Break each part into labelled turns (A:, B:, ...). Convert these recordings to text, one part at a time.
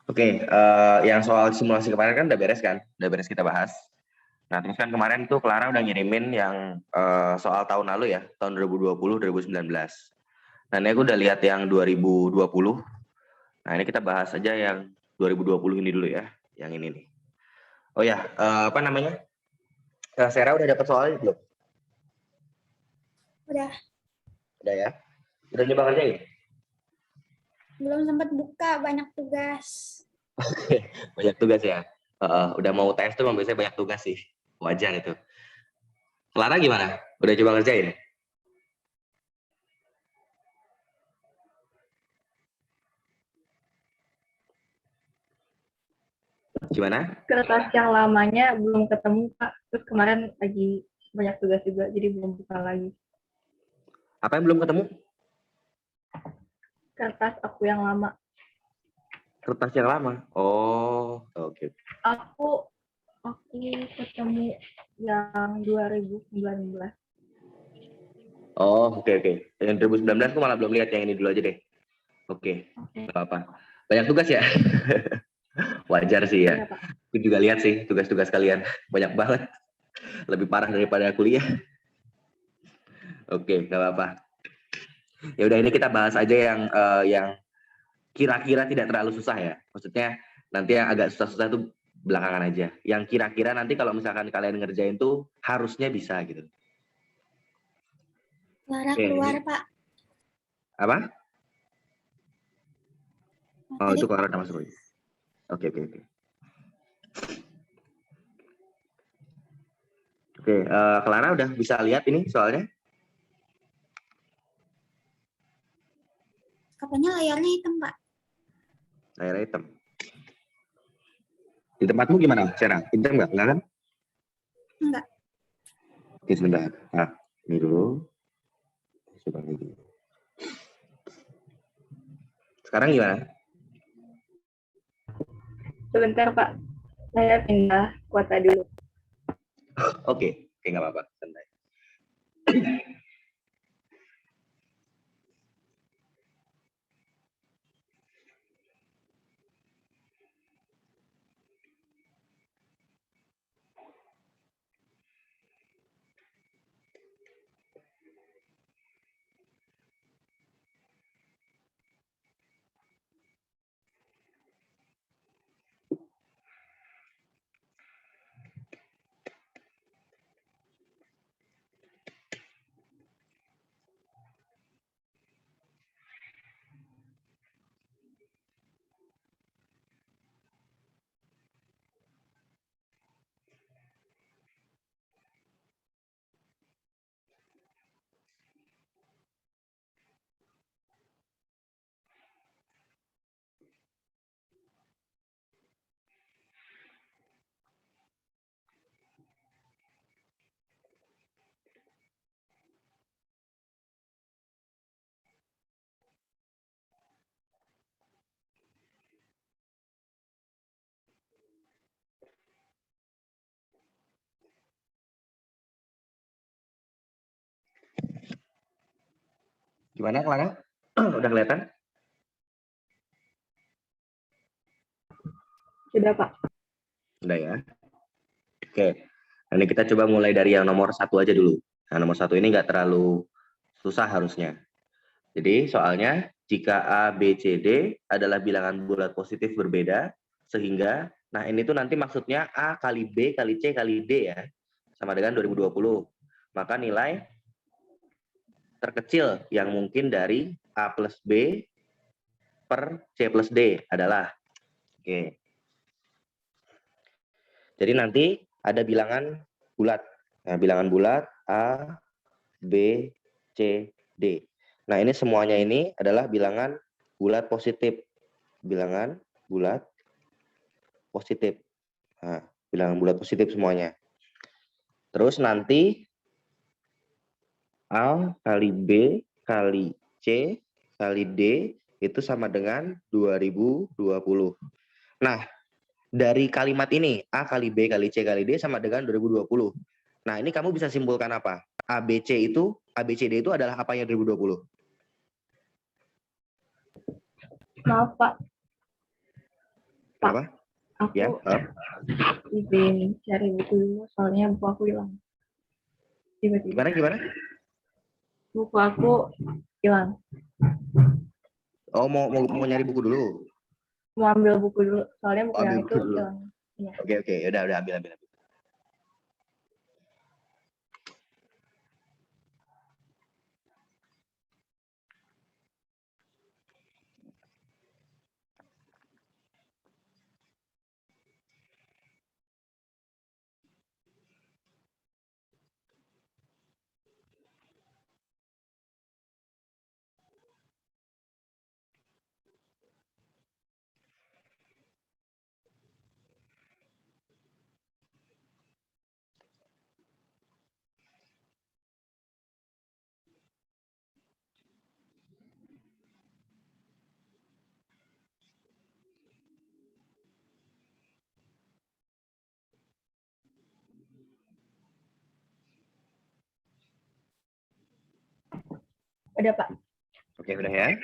A: Oke, yang soal simulasi kemarin kan udah beres kan? Udah beres kita bahas. Nah, terus kan kemarin tuh Clara udah ngirimin yang soal tahun lalu ya, tahun 2020, 2019. Nah, ini aku udah lihat yang 2020. Nah, ini kita bahas aja yang 2020 ini dulu ya, yang ini nih. Oh ya, apa namanya? Sarah udah dapat soalnya belum?
B: Udah.
A: Udah ya? Udah nyoba ngerjain?
B: Belum sempat buka, banyak tugas.
A: Banyak tugas ya? Udah mau tes tuh biasanya banyak tugas sih. Wajar itu. Clara gimana? Udah coba ngerjain? Gimana?
C: Kertas yang lamanya belum ketemu, Pak. Terus kemarin lagi banyak tugas juga, jadi belum buka lagi.
A: Apa yang belum ketemu?
C: Kertas aku yang lama.
A: Kertas yang lama? Oh, oke.
C: Aku ketemu yang 2019.
A: Oh, oke. Yang 2019 aku malah belum lihat, yang ini dulu aja deh. Oke, nggak apa-apa. Banyak tugas ya? Wajar sih ya.
C: Iya, Pak.
A: Aku juga lihat sih tugas-tugas kalian. Banyak banget. Lebih parah daripada kuliah. Oke, nggak apa-apa. Ya udah, ini kita bahas aja yang kira-kira tidak terlalu susah ya. Maksudnya nanti yang agak susah-susah itu belakangan aja. Yang kira-kira nanti kalau misalkan kalian ngerjain tuh harusnya bisa gitu.
B: Clara
A: Oke,
B: keluar,
A: ini
B: Pak.
A: apa? Oh,
B: Tadi
A: itu Clara udah masuk. Oke. Oke, Clara udah bisa lihat ini soalnya?
B: katanya layarnya hitam, Pak.
A: Layar hitam. Di tempatmu gimana, Sarah? Hitam nggak? Nggak kan?
B: Enggak.
A: Oke, sebentar. Nah, ini dulu. Coba lagi. Sekarang gimana?
C: Sebentar, Pak. Saya pindah kuota dulu.
A: Oke, nggak apa-apa. Santai. Gimana, Clara? Udah kelihatan?
C: Sudah, Pak.
A: Udah ya. Oke. Nah, ini kita coba mulai dari yang nomor satu aja dulu. Nah, nomor satu ini nggak terlalu susah harusnya. Jadi soalnya jika A, B, C, D adalah bilangan bulat positif berbeda, sehingga, nah ini tuh nanti maksudnya A kali B kali C kali D ya, sama dengan 2020. Maka nilai terkecil yang mungkin dari A plus B per C plus D adalah, oke. Jadi nanti ada bilangan bulat. Nah, bilangan bulat A, B, C, D. Nah, ini semuanya ini adalah bilangan bulat positif. Bilangan bulat positif. Nah, bilangan bulat positif semuanya. Terus nanti A kali B kali C kali D itu sama dengan 2020. Nah, dari kalimat ini A kali B kali C kali D sama dengan 2020. Nah, ini kamu bisa simpulkan apa? ABC itu, ABCD itu adalah apanya 2020?
C: Maaf, Pak.
A: Apa?
C: Aku
A: Ya,
C: izin cari buku dulu, soalnya buku aku hilang. Tiba-tiba
A: gimana?
C: buku aku hilang.
A: Oh, mau nyari buku dulu.
C: Mau ambil buku dulu, soalnya buku
A: Oh,
C: yang
A: ambil
C: itu
A: buku dulu.
C: hilang. Iya.
A: Oke, udah ambil.
C: Udah, Pak.
A: Oke, udah ya.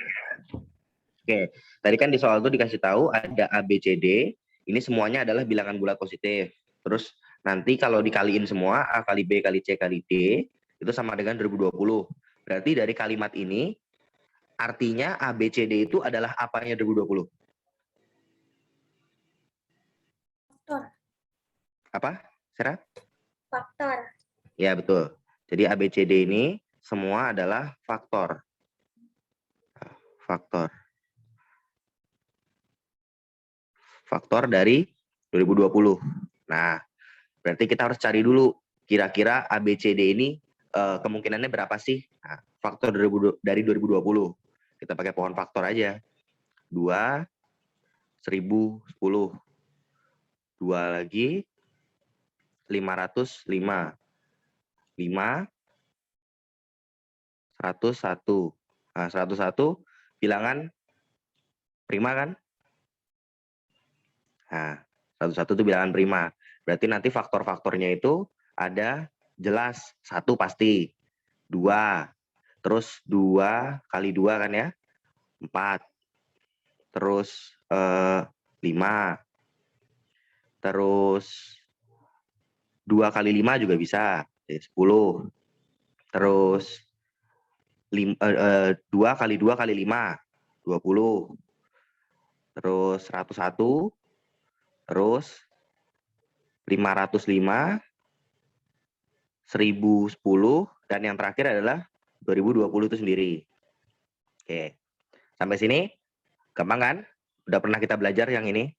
A: Oke, tadi kan di soal itu dikasih tahu ada A, B, C, D. Ini semuanya adalah bilangan bulat positif. Terus nanti kalau dikaliin semua, A kali B kali C kali D, itu sama dengan 2020. Berarti dari kalimat ini, artinya A, B, C, D itu adalah apanya 2020?
B: Faktor.
A: Apa, Sarah?
B: Faktor.
A: Ya, betul. Jadi A, B, C, D ini semua adalah faktor. Faktor dari 2020. Nah, berarti kita harus cari dulu kira-kira A, B, C, D ini kemungkinannya berapa sih? Nah, faktor dari 2020. Kita pakai pohon faktor aja. 2, 1010. 2 lagi, 505. 5, 101. Nah, 101 bilangan prima kan? Nah, 101 itu bilangan prima. Berarti nanti faktor-faktornya itu ada jelas. 1 pasti. 2. Terus 2 kali 2 kan ya? 4. Terus 5. Terus 2 kali 5 juga bisa. 10. Terus 2 kali 2 kali 5. 20. Terus 101. Terus 505. 1010. Dan yang terakhir adalah 2020 itu sendiri. Oke. Sampai sini gampang kan? Udah pernah kita belajar yang ini?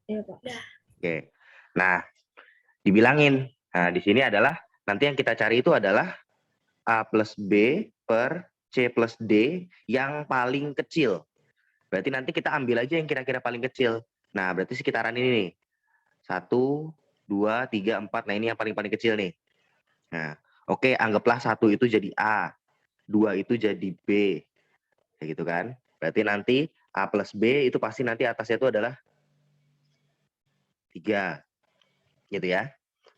C: Iya, Pak.
A: Oke. Nah, dibilangin. Nah, di sini adalah nanti yang kita cari itu adalah A plus B per C plus D yang paling kecil. Berarti nanti kita ambil aja yang kira-kira paling kecil. Nah, berarti sekitaran ini nih. 1, 2, 3, 4. Nah, ini yang paling kecil nih. Nah, oke, anggaplah 1 itu jadi A. 2 itu jadi B. Kayak gitu kan. Berarti nanti A plus B itu pasti nanti atasnya itu adalah 3. Gitu ya.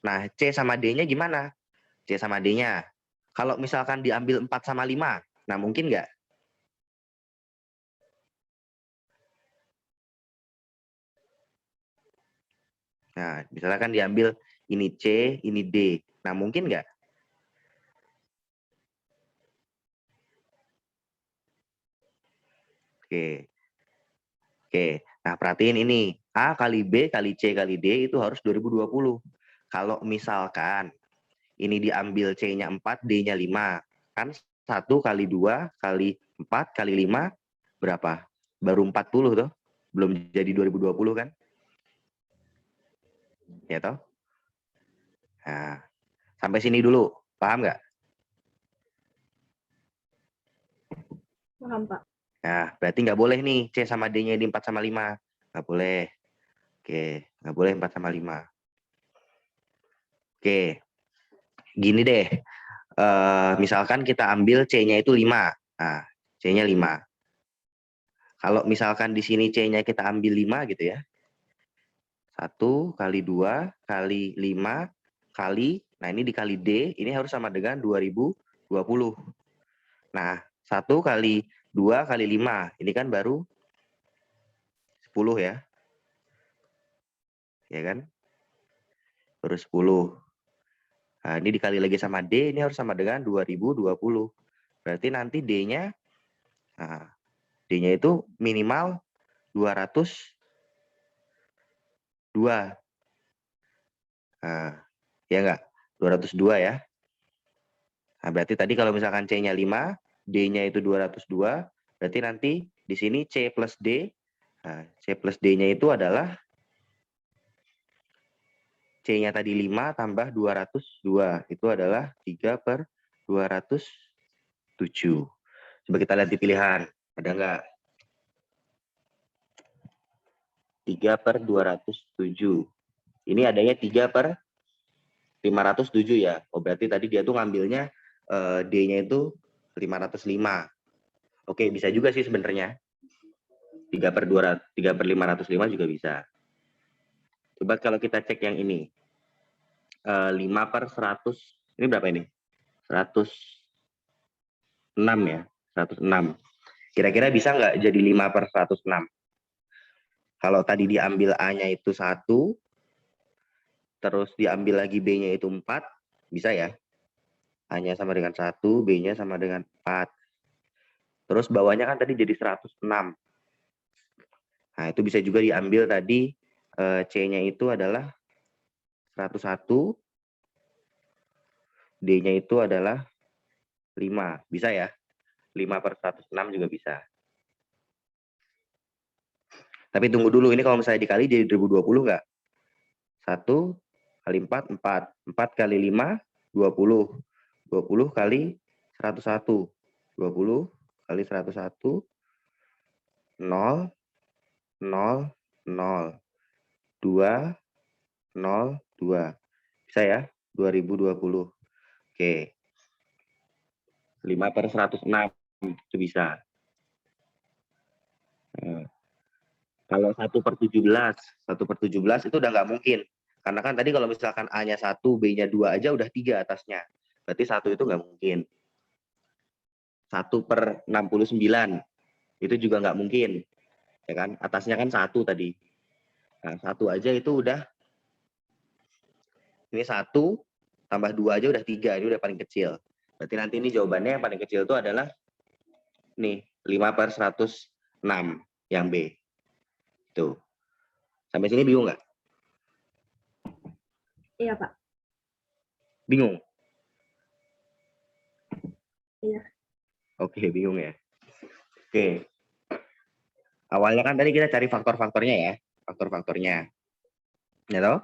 A: Nah, C sama D-nya gimana? C sama D-nya. Kalau misalkan diambil 4 sama 5, nah mungkin nggak? Nah, misalkan diambil ini C, ini D. Nah, mungkin nggak? Oke. Oke. Nah, perhatiin ini. A kali B kali C kali D itu harus 2020. Kalau misalkan ini diambil C-nya 4, D-nya 5. Kan 1 kali 2 kali 4 kali 5 berapa? Baru 40 tuh. Belum jadi 2020 kan? Ya toh? Nah, sampai sini dulu. Paham nggak?
C: Paham, Pak.
A: Nah, berarti nggak boleh nih C sama D-nya di 4 sama 5. Nggak boleh. Oke, nggak boleh 4 sama 5. Oke, gini deh. Misalkan kita ambil C-nya itu 5. Nah, C-nya 5. Kalau misalkan di sini C-nya kita ambil 5 gitu ya. 1 kali 2 kali 5 kali, nah ini dikali D, ini harus sama dengan 2020. Nah, 1 kali 2 kali 5. Ini kan baru 10 ya. Ya kan? Baru 10. Nah, ini dikali lagi sama D, ini harus sama dengan 2020. Berarti nanti D-nya, nah, D-nya itu minimal 202. Nah, ya enggak? 202 ya. Nah, berarti tadi kalau misalkan C-nya 5, D-nya itu 202, berarti nanti di sini C plus D, nah, C plus D-nya itu adalah C-nya tadi 5 tambah 202, itu adalah 3/207. Coba kita lihat di pilihan, ada enggak? 3/207. Ini adanya 3/507 ya. Oh, berarti tadi dia tuh ngambilnya D-nya itu 505. Oke, bisa juga sih sebenarnya. 3/505 juga bisa. Coba kalau kita cek yang ini. 5/100. Ini berapa ini? 106 ya. 106. Kira-kira bisa nggak jadi 5/106? Kalau tadi diambil A-nya itu 1, terus diambil lagi B-nya itu 4, bisa ya? A-nya sama dengan 1, B-nya sama dengan 4. Terus bawahnya kan tadi jadi 106. Nah, itu bisa juga diambil tadi C-nya itu adalah 101, D-nya itu adalah 5. Bisa ya? 5/106 juga bisa. Tapi tunggu dulu, ini kalau misalnya dikali jadi 2020 nggak? 1 kali 4, 4. 4 kali 5, 20. 20 kali 101. 20 kali 101, 0, 0, 0. 2, 0, 2. Bisa ya? 2020. Oke. 5/106 itu bisa. Nah, kalau 1/17, 1/17 itu udah nggak mungkin. Karena kan tadi kalau misalkan A-nya 1, B-nya 2 aja udah 3 atasnya. Berarti 1 itu nggak mungkin. 1/69 itu juga nggak mungkin. Ya kan? Atasnya kan 1 tadi. Nah, 1 aja itu udah, ini 1 tambah 2 aja udah 3, ini udah paling kecil. Berarti nanti ini jawabannya yang paling kecil itu adalah nih 5/106 yang B. Tuh. Sampai sini bingung nggak?
C: Iya, Pak.
A: Bingung?
C: Iya.
A: Oke, bingung ya. Oke. Awalnya kan tadi kita cari faktor-faktornya ya. Faktor-faktornya. Ya toh?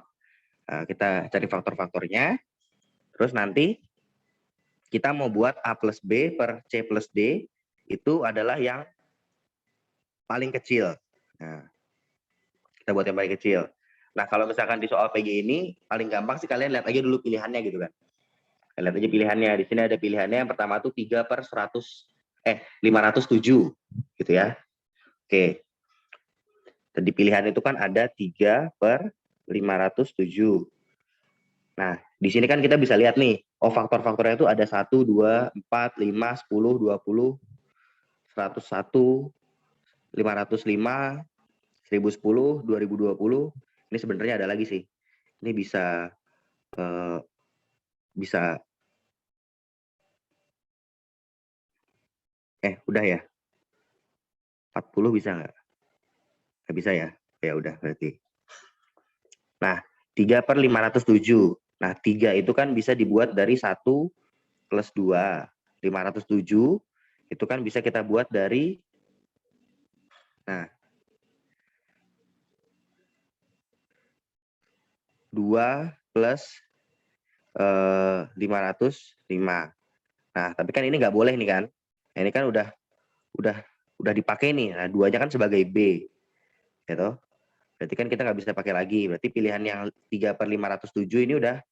A: Nah, kita cari faktor-faktornya. Terus nanti kita mau buat A plus B per C plus D itu adalah yang paling kecil. Nah, kita buat yang paling kecil. Nah, kalau misalkan di soal PG ini, paling gampang sih kalian lihat aja dulu pilihannya gitu kan. Lihat aja pilihannya. Di sini ada pilihannya. Yang pertama tuh 507 gitu ya. Oke. Di pilihan itu kan ada 3/507. Nah, di sini kan kita bisa lihat nih, oh faktor-faktornya itu ada 1, 2, 4, 5, 10, 20, 101, 505, 1010, 2020. Ini sebenarnya ada lagi sih. Ini bisa udah ya. 40 bisa nggak? Nggak bisa ya? Ya udah berarti. Nah, 3/507. Nah, 3 itu kan bisa dibuat dari 1 plus 2. 507 itu kan bisa kita buat dari, nah, 2 plus 505. Nah, tapi kan ini nggak boleh nih kan. Nah, ini kan udah dipakai nih. Nah, 2-nya kan sebagai B. Gitu. Berarti kan kita nggak bisa pakai lagi. Berarti pilihan yang 3/507 ini udah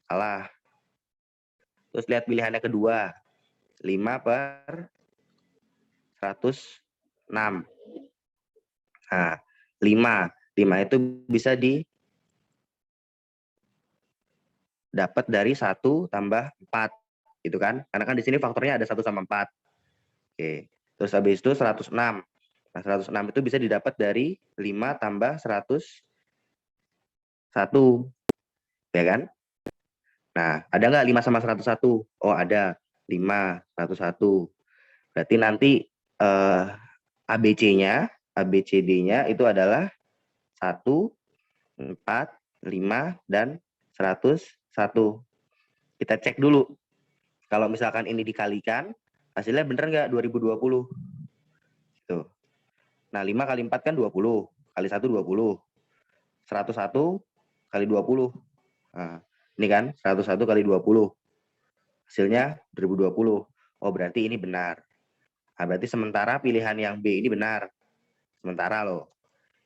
A: salah. Terus lihat pilihannya kedua. 5/106. Nah, 5 itu bisa dapat dari 1 tambah 4 gitu kan. Karena kan di sini faktornya ada 1 sama 4. Oke. Terus habis itu 106. Nah, 106 itu bisa didapat dari 5 tambah 101. Ya kan? Nah, ada nggak 5 sama 101? Oh, ada. 5, 101. Berarti nanti ABC-nya, ABCD-nya itu adalah 1, 4, 5, dan 101. Kita cek dulu. Kalau misalkan ini dikalikan, hasilnya bener nggak 2020? Tuh. Nah, 5 kali 4 kan 20. Kali 1, 20. 101 kali 20. Nah, ini kan 101 kali 20. Hasilnya 2020. Oh, berarti ini benar. Nah, berarti sementara pilihan yang B ini benar. Sementara loh.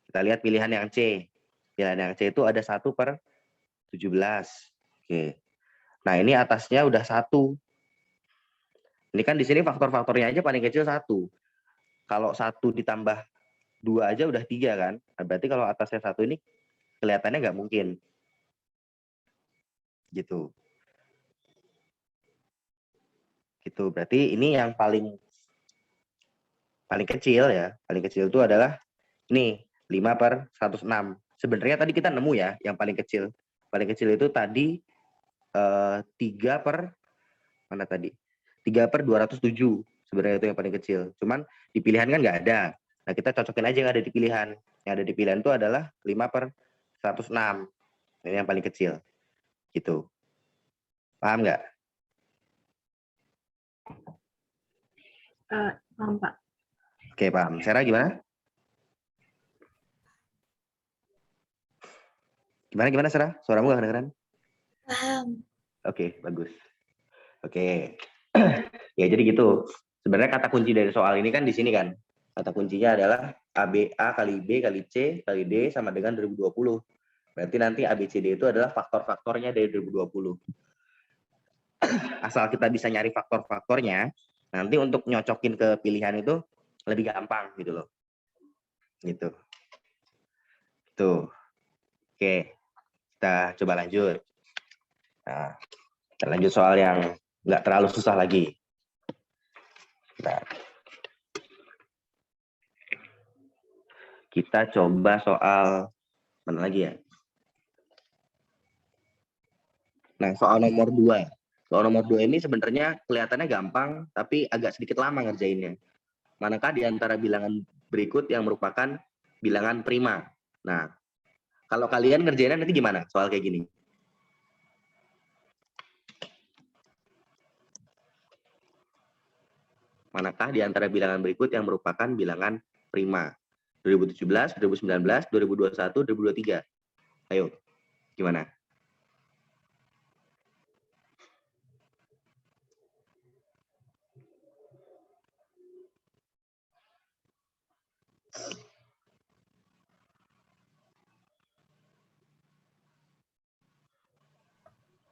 A: Kita lihat pilihan yang C. Pilihan yang C itu ada 1/17. Oke. Nah, ini atasnya udah 1. Ini kan di sini faktor-faktornya aja paling kecil 1. Kalau 1 ditambah 2 aja udah 3 kan. Nah, berarti kalau atasnya 1 ini kelihatannya nggak mungkin. Gitu. Gitu. Berarti ini yang paling kecil ya. Paling kecil itu adalah ini 5/106. Sebenarnya tadi kita nemu ya yang paling kecil. Paling kecil itu tadi 3 per mana tadi? 3/207. Sebenarnya itu yang paling kecil. Cuman di pilihan kan nggak ada. Nah, kita cocokin aja yang ada di pilihan. Yang ada di pilihan itu adalah 5/106. Ini yang paling kecil. Gitu. Paham nggak?
C: Paham, Pak.
A: Oke, paham. Sarah gimana? Gimana Sarah? Suaramu nggak kedengeran?
B: Paham.
A: Oke, bagus. Oke. Ya, jadi gitu. Sebenarnya kata kunci dari soal ini kan di sini kan. Kata kuncinya adalah A kali B kali C kali D sama dengan 2020. Berarti nanti ABCD itu adalah faktor-faktornya dari 2020. Asal kita bisa nyari faktor-faktornya, nanti untuk nyocokin ke pilihan itu lebih gampang gitu loh. Gitu. Tuh. Oke. Kita coba lanjut. Nah, kita lanjut soal yang nggak terlalu susah lagi. Nah, kita coba soal mana lagi ya? Nah, soal nomor 2. Soal nomor 2 ini sebenarnya kelihatannya gampang, tapi agak sedikit lama ngerjainnya. Manakah di antara bilangan berikut yang merupakan bilangan prima? Nah, kalau kalian ngerjainnya nanti gimana soal kayak gini? Manakah di antara bilangan berikut yang merupakan bilangan prima? 2017, 2019, 2021, 2023. Ayo, gimana?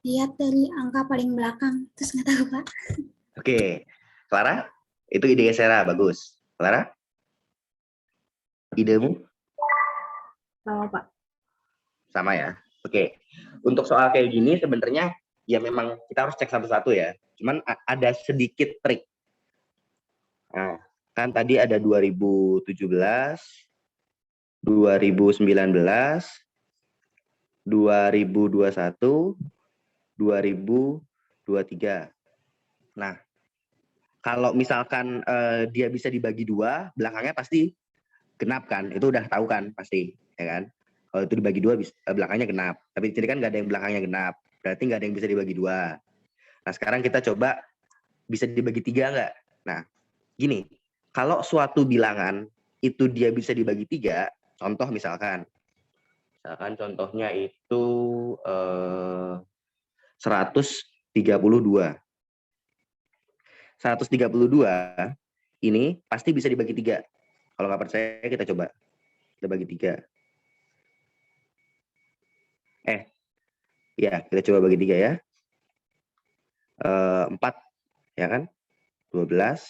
B: Lihat dari angka paling belakang. Terus nggak tahu, Pak.
A: Oke, Clara? Itu ide Sarah, bagus. Clara? Idemu?
C: Sama, Pak.
A: Sama ya? Oke. Untuk soal kayak gini sebenarnya ya memang kita harus cek satu-satu ya. Cuman ada sedikit trik. Nah, kan tadi ada 2017, 2019, 2021, 2023. Nah, kalau misalkan dia bisa dibagi 2, belakangnya pasti genap kan? Itu udah tahu kan pasti, ya kan? Kalau itu dibagi 2, belakangnya genap. Tapi di sini kan nggak ada yang belakangnya genap. Berarti nggak ada yang bisa dibagi 2. Nah, sekarang kita coba bisa dibagi 3 nggak? Nah, gini, kalau suatu bilangan itu dia bisa dibagi 3, contoh misalkan contohnya itu 132. 132 ini pasti bisa dibagi 3. Kalau nggak percaya kita coba. Kita bagi 3. Ya, kita coba bagi 3 ya. 4, ya kan? 12,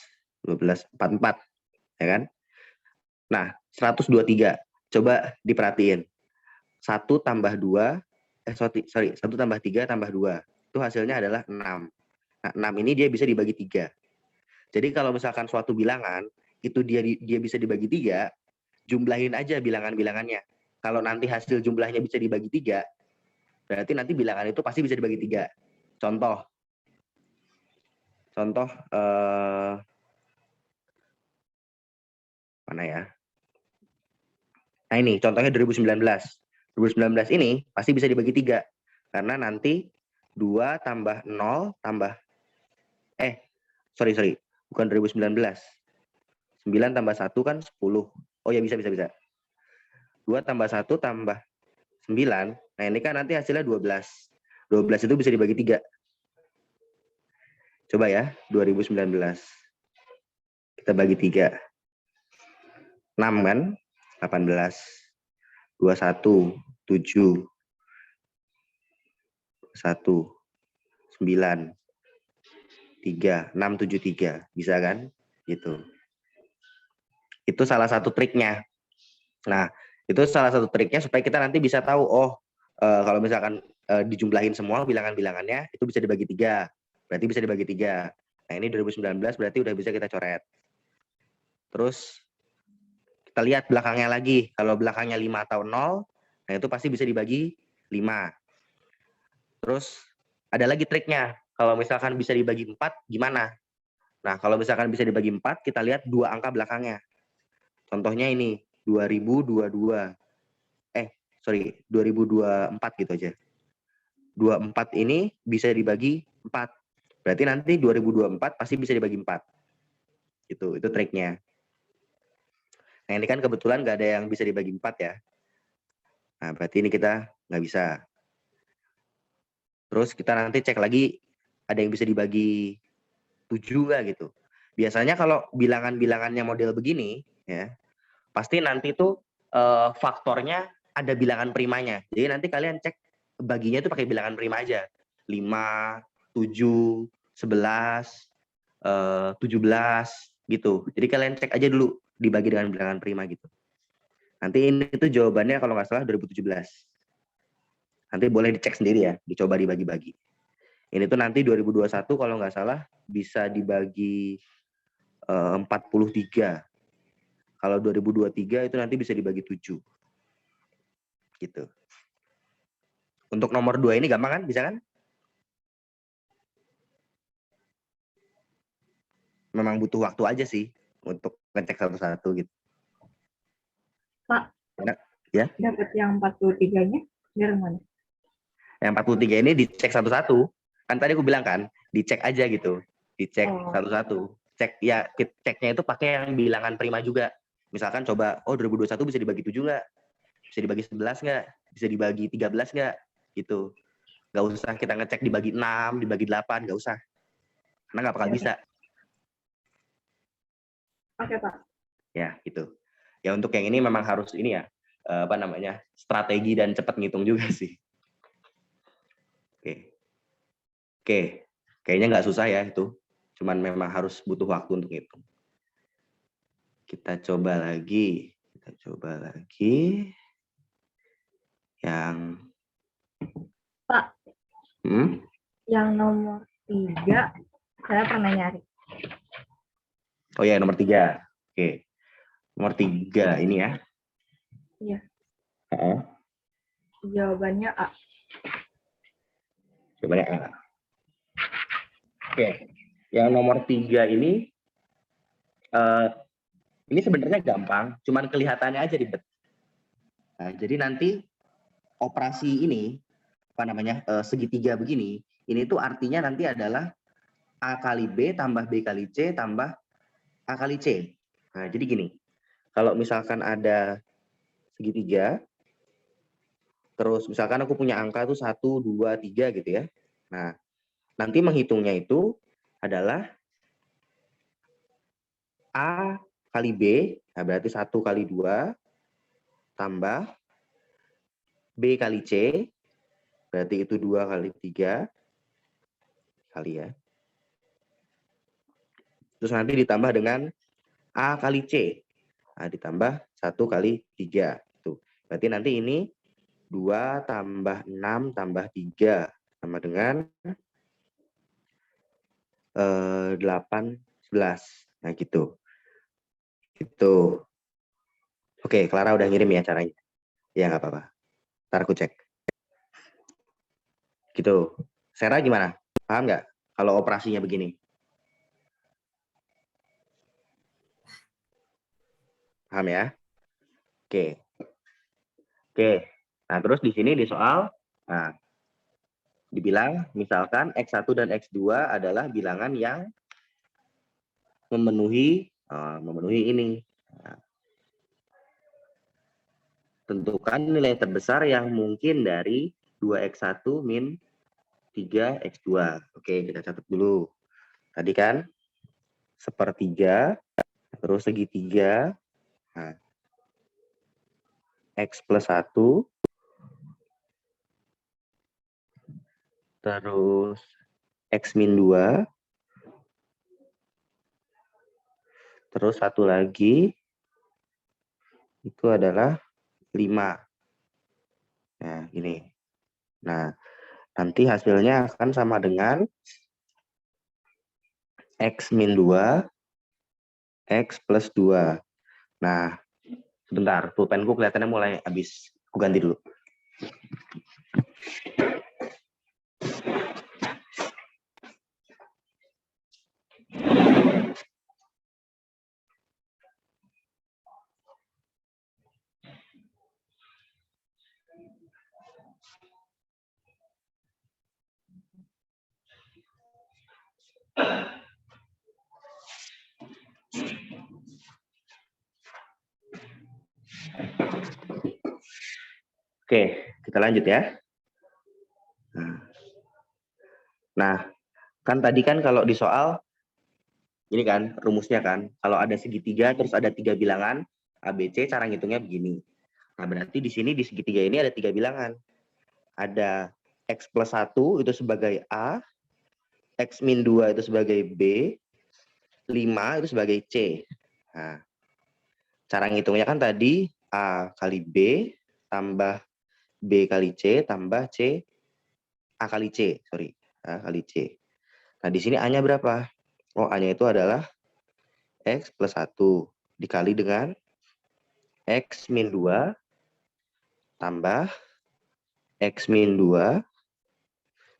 A: 12, 44, ya kan? Nah, 123. Coba diperhatiin. 1 tambah 2, 1 tambah 3 tambah 2. Itu hasilnya adalah 6. Nah, 6 ini dia bisa dibagi 3. Jadi kalau misalkan suatu bilangan itu dia bisa dibagi 3, jumlahin aja bilangan-bilangannya. Kalau nanti hasil jumlahnya bisa dibagi 3, berarti nanti bilangan itu pasti bisa dibagi 3. Contoh mana ya? Nah ini contohnya 2019. 2019 ini pasti bisa dibagi 3. Karena nanti 2 tambah 0 tambah sorry, bukan 2019. 9 tambah 1 kan 10. Oh ya bisa. 2 tambah 1 tambah 9. Nah ini kan nanti hasilnya 12. 12 itu bisa dibagi 3. Coba ya, 2019. Kita bagi 3. 6 kan? 18. 21, 7, 1, 9, 3, 6, 7, 3. Bisa kan? Gitu. Itu salah satu triknya. Nah, itu salah satu triknya supaya kita nanti bisa tahu, kalau misalkan dijumlahin semua bilangan-bilangannya, itu bisa dibagi 3. Berarti bisa dibagi 3. Nah, ini 2019 berarti udah bisa kita coret. Terus, kita lihat belakangnya lagi. Kalau belakangnya 5 atau 0, nah itu pasti bisa dibagi 5. Terus, ada lagi triknya. Kalau misalkan bisa dibagi 4, gimana? Nah, kalau misalkan bisa dibagi 4, kita lihat 2 angka belakangnya. Contohnya ini, 2022. 2024 gitu aja. 24 ini bisa dibagi 4. Berarti nanti 2024 pasti bisa dibagi 4. Itu triknya. Nah, ini kan kebetulan nggak ada yang bisa dibagi 4 ya. Nah, berarti ini kita nggak bisa. Terus kita nanti cek lagi, ada yang bisa dibagi 7 nggak gitu. Biasanya kalau bilangan-bilangannya model begini, ya, pasti nanti tuh faktornya ada bilangan primanya. Jadi nanti kalian cek baginya itu pakai bilangan prima aja. 5, 7, 11, 17 gitu. Jadi kalian cek aja dulu dibagi dengan bilangan prima gitu. Nanti ini tuh jawabannya kalau nggak salah 2017. Nanti boleh dicek sendiri ya, dicoba dibagi-bagi. Ini tuh nanti 2021 kalau nggak salah bisa dibagi 43. Kalau 2023 itu nanti bisa dibagi 7. Gitu. Untuk nomor 2 ini gampang kan? Bisa kan? Memang butuh waktu aja sih untuk ngecek satu-satu gitu.
C: Pak,
A: ya?
C: Dapat yang 43-nya dari mana?
A: Yang 43 ini dicek satu-satu. Kan tadi aku bilang kan, dicek aja gitu. Dicek satu-satu. Ceknya itu pakai yang bilangan prima juga. Misalkan coba, 2021 bisa dibagi 7 nggak? Bisa dibagi 11 nggak? Bisa dibagi 13 nggak? Gitu. Nggak usah kita ngecek dibagi 6, dibagi 8, nggak usah. Karena nggak bakal bisa.
C: Oke, Pak.
A: Ya, gitu. Ya untuk yang ini memang harus ini ya, strategi dan cepat ngitung juga sih. Oke. Kayaknya nggak susah ya itu. Cuman memang harus butuh waktu untuk ngitung. Kita coba lagi. Yang
C: Pak. Yang nomor 3 saya pernah nyari.
A: Oh ya, nomor 3. Oke. Nomor 3 ini ya.
C: Iya. Jawabannya A.
A: Jawabannya A. Oke. Yang nomor 3 ini sebenarnya gampang, cuman kelihatannya aja ribet. Nah, jadi nanti operasi ini segitiga begini, ini tuh artinya nanti adalah A kali B tambah B kali C tambah A kali C. Nah, jadi gini, kalau misalkan ada segitiga, terus misalkan aku punya angka tuh 1, 2, 3 gitu ya. Nah, nanti menghitungnya itu adalah A kali B, nah berarti 1 kali 2, tambah B kali C, berarti itu 2 kali 3, kali ya. Terus nanti ditambah dengan A kali C. Nah, ditambah 1 kali 3. Tuh. Berarti nanti ini 2 tambah 6 tambah 3. Sama dengan 8, 11. Nah gitu. Itu. Oke, Clara udah ngirim ya caranya. Ya, nggak apa-apa. Ntar aku cek. Gitu. Sarah gimana? Paham nggak kalau operasinya begini? Paham ya? Oke. Oke. Nah, terus di sini di soal, nah, dibilang misalkan X1 dan X2 adalah bilangan yang memenuhi ini. Nah, tentukan nilai terbesar yang mungkin dari 2X1 min 3X2. Oke, kita catat dulu. Tadi kan sepertiga, terus segitiga, nah, X plus 1, terus X min 2, terus satu lagi itu adalah 5. Nah, ini. Nah, nanti hasilnya akan sama dengan X min 2, X plus 2. Nah, sebentar, pulpenku kelihatannya mulai habis. Aku ganti dulu. Oke, kita lanjut ya. Nah, kan tadi kan kalau di soal, ini kan rumusnya kan, kalau ada segitiga terus ada 3 bilangan, ABC cara ngitungnya begini. Nah, berarti di sini di segitiga ini ada 3 bilangan. Ada X plus 1 itu sebagai A, X min 2 itu sebagai B, 5 itu sebagai C. Nah, cara ngitungnya kan tadi A kali B tambah B kali C tambah C, A kali C, sorry. A kali C. Nah, di sini A-nya berapa? Oh, A-nya itu adalah X plus 1 dikali dengan X min 2 tambah X min 2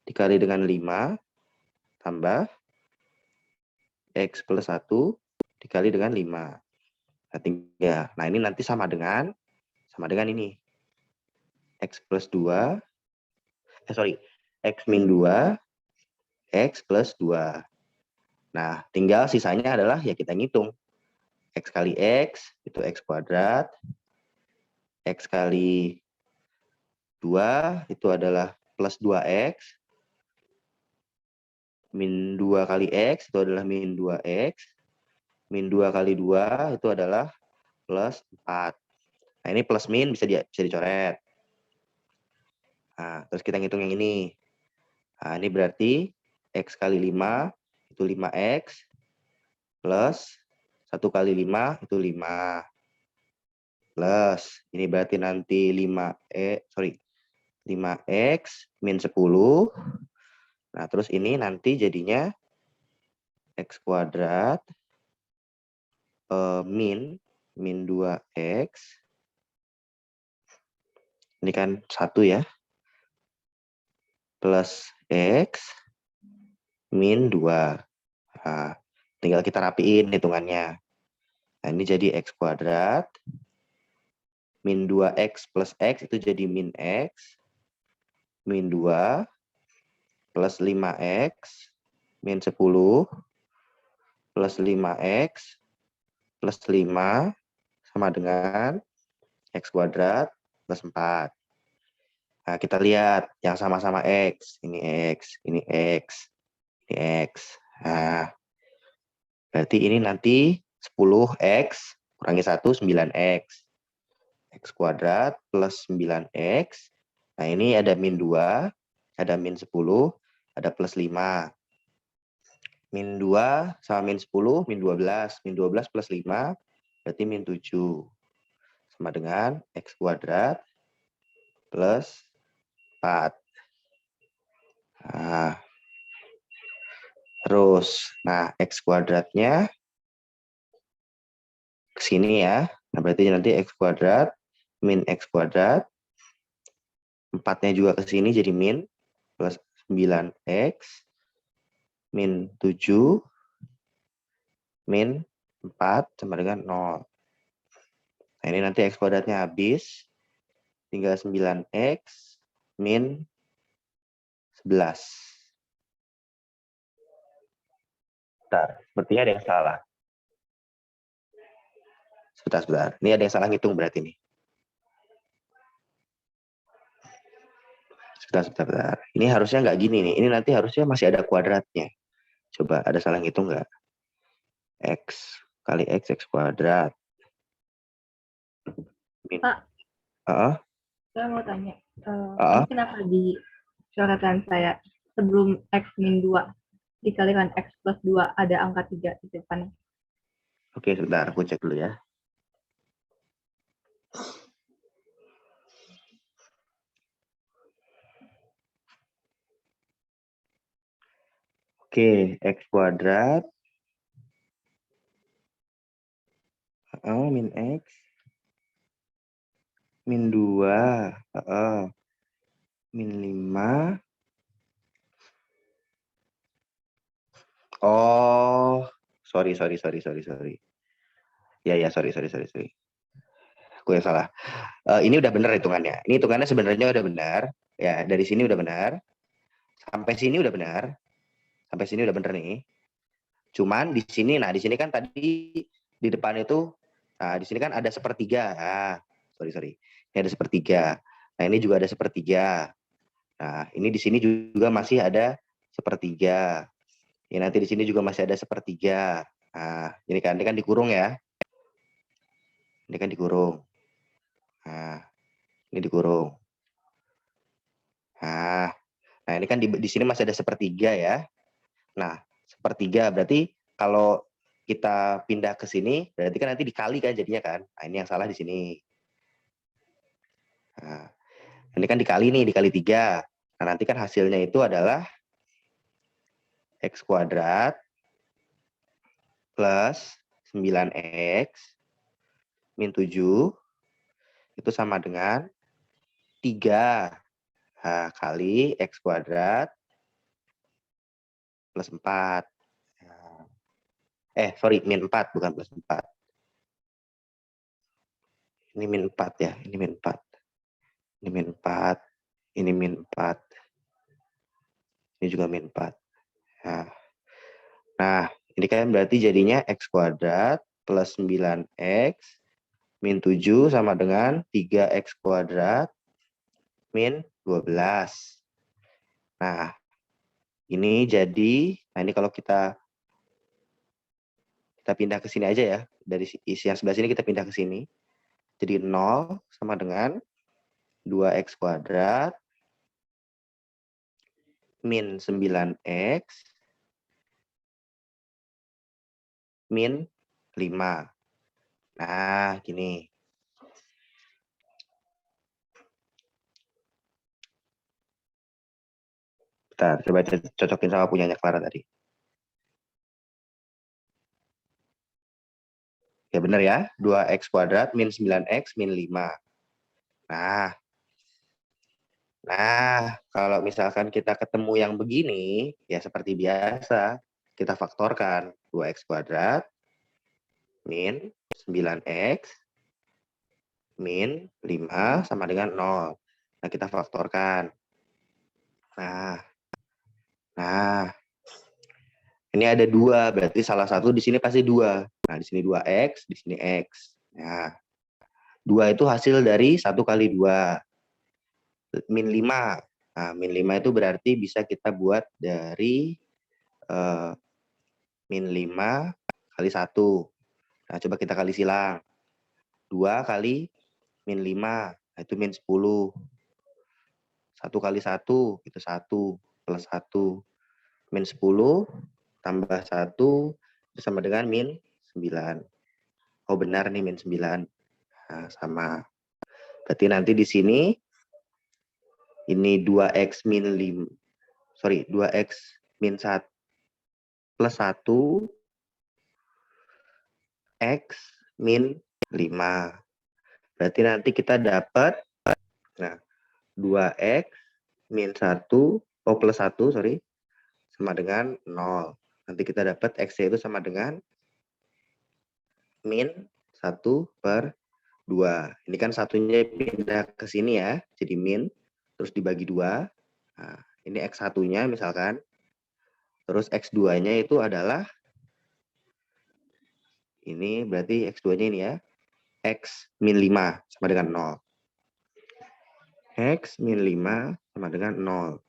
A: dikali dengan 5 tambah X plus 1 dikali dengan 5. Nah, 3. Nah, ini nanti sama dengan ini. X plus 2, X min 2, X plus 2. Nah, tinggal sisanya adalah ya kita ngitung. X kali X itu X kuadrat. X kali 2 itu adalah plus 2X. Min 2 kali X itu adalah min 2X. Min 2 kali 2 itu adalah plus 4. Nah, ini plus min bisa dicoret. Nah, terus kita ngitung yang ini. Nah, ini berarti X kali 5 itu 5X plus 1 kali 5 itu 5. Plus, ini berarti nanti 5X min 10. Nah, terus ini nanti jadinya X kuadrat min 2X. Ini kan 1 ya. Plus X min 2. Nah, tinggal kita rapiin hitungannya. Nah, ini jadi X kuadrat. Min 2X plus X itu jadi min X. Min 2 plus 5X min 10 plus 5X plus 5 sama dengan X kuadrat plus 4. Nah, kita lihat yang sama-sama X. Ini X, ini X, ini X. Nah, berarti ini nanti 10X kurangi 1, 9X. X kuadrat plus 9X. Nah, ini ada min 2, ada min 10, ada plus 5. Min 2 sama min 10, min 12. Min 12 plus 5, berarti min 7. Sama dengan X kuadrat plus 4. Nah, terus, X kuadratnya ke sini ya. Nah, berarti nanti X kuadrat min X kuadrat. 4-nya juga ke sini jadi min plus 9X min 7 min 4 sama dengan 0. Nah, ini nanti X kuadratnya habis. Tinggal 9X min 11. Bentar, sepertinya ada yang salah. Sebentar. Ini ada yang salah ngitung berarti nih. Sebentar. Ini harusnya nggak gini nih. Ini nanti harusnya masih ada kuadratnya. Coba ada salah ngitung nggak? X kali X kuadrat.
C: Pak, saya mau tanya. Ini kenapa di coretan saya sebelum X min 2 dikalikan X plus 2 ada angka 3 di depan?
A: Oke, sebentar. Aku cek dulu ya. Oke, X kuadrat min X min 2 min 5. Oh, sorry. Ya, sorry. Aku yang salah. Ini udah benar hitungannya. Ini hitungannya sebenarnya udah benar. Ya, dari sini udah benar. Sampai sini udah benar. Sampai sini udah benar nih. Cuman di sini kan tadi di depan itu, nah di sini kan ada sepertiga. Sorry. Ini ada sepertiga. Nah, ini juga ada sepertiga. Nah, ini di sini juga masih ada sepertiga. Ya, nanti di sini juga masih ada sepertiga. Nah, ini kan dikurung ya. Ini kan dikurung. Nah, ini dikurung. Nah, ini kan di sini masih ada sepertiga ya. Nah, sepertiga berarti kalau kita pindah ke sini, berarti kan nanti dikali kan jadinya kan. Nah, ini yang salah di sini. Nah, ini kan dikali 3. Nah, nanti kan hasilnya itu adalah X kuadrat plus 9X min 7 itu sama dengan 3 kali X kuadrat plus 4. Min 4 bukan plus 4. Ini min 4 ya, ini min 4. Ini min 4, ini min 4. Ini juga min 4. Nah, ini kan berarti jadinya X kuadrat plus 9X min 7 sama dengan 3X kuadrat min 12. Nah, ini jadi, ini kalau kita pindah ke sini aja ya. Dari isi yang sebelah sini kita pindah ke sini. Jadi 0 sama dengan 2X kuadrat min 9X min 5. Nah, gini. Bentar, coba cocokin sama punyanya Clara tadi. Ya benar ya, 2X kuadrat min 9X min 5. Nah, kalau misalkan kita ketemu yang begini, ya seperti biasa, kita faktorkan 2X kuadrat min 9X min 5 sama dengan 0. Nah, kita faktorkan. Nah, ini ada 2, berarti salah satu di sini pasti 2. Nah, di sini 2X, di sini X. Nah, 2 itu hasil dari 1 kali 2. Min 5. Nah, min 5 itu berarti bisa kita buat dari min 5 kali 1. Nah, coba kita kali silang. 2 kali min 5, nah itu min 10. 1 kali 1, itu 1 plus 1. Min 10 tambah 1, itu sama dengan min 9. Oh, benar nih min 9. Nah, sama. Berarti nanti di sini, ini 2X min 5. 2X min 1 plus 1 X min 5. Berarti nanti kita dapat, nah, 2x min 1, plus 1, sorry, sama dengan 0. Nanti kita dapat x-nya itu sama dengan min 1/2. Ini kan satunya pindah ke sini ya, jadi min, terus dibagi 2. Nah, ini x1-nya misalkan, terus x2-nya itu adalah, ini berarti x2-nya ini ya, x min 5 sama dengan 0. X min 5 sama dengan 0.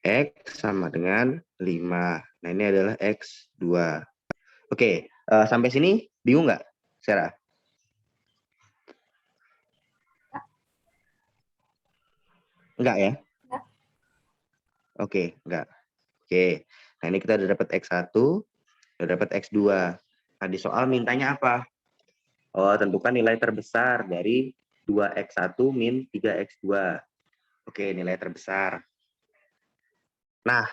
A: X sama dengan 5. Nah, ini adalah X2. Oke, sampai sini bingung nggak, Sarah? Enggak ya?
B: Enggak.
A: Oke, enggak. Oke, nah ini kita udah dapat X1, udah dapat X2. Nah, di soal mintanya apa? Oh, tentukan nilai terbesar dari 2x1 min 3x2. Oke, nilai terbesar. Nah,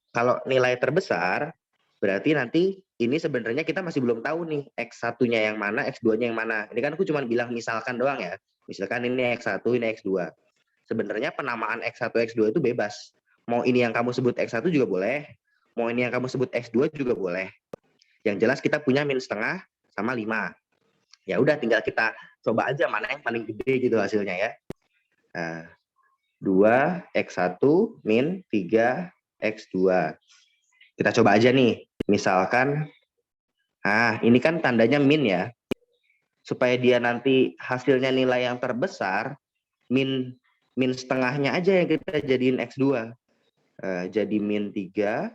A: kalau nilai terbesar, berarti nanti ini sebenarnya kita masih belum tahu nih X1-nya yang mana, X2-nya yang mana. Ini kan aku cuma bilang misalkan doang ya. Misalkan ini X1, ini X2. Sebenarnya penamaan X1, X2 itu bebas. Mau ini yang kamu sebut X1 juga boleh. Mau ini yang kamu sebut X2 juga boleh. Yang jelas kita punya min setengah sama 5. Ya udah tinggal kita coba aja mana yang paling gede gitu hasilnya ya. Nah, 2x1 min 3x2. Kita coba aja nih. Misalkan, ini kan tandanya min ya. Supaya dia nanti hasilnya nilai yang terbesar, min setengahnya aja yang kita jadiin x2. Jadi min 3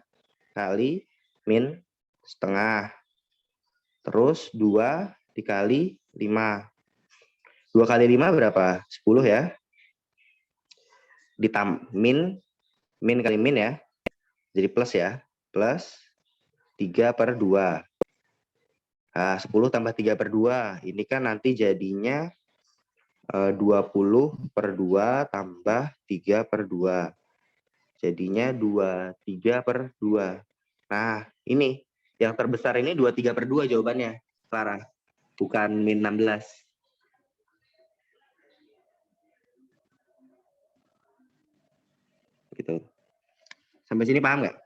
A: kali min setengah. Terus 2 dikali 5. 2 kali 5 berapa? 10 ya. Min kali min ya. Jadi plus ya. Plus 3/2. Nah, 10 tambah 3/2. Ini kan nanti jadinya 20/2 tambah 3/2. Jadinya 23/2. Nah, ini yang terbesar ini 23/2 jawabannya, Clara. Bukan min 16. Gitu. Sampai sini paham nggak?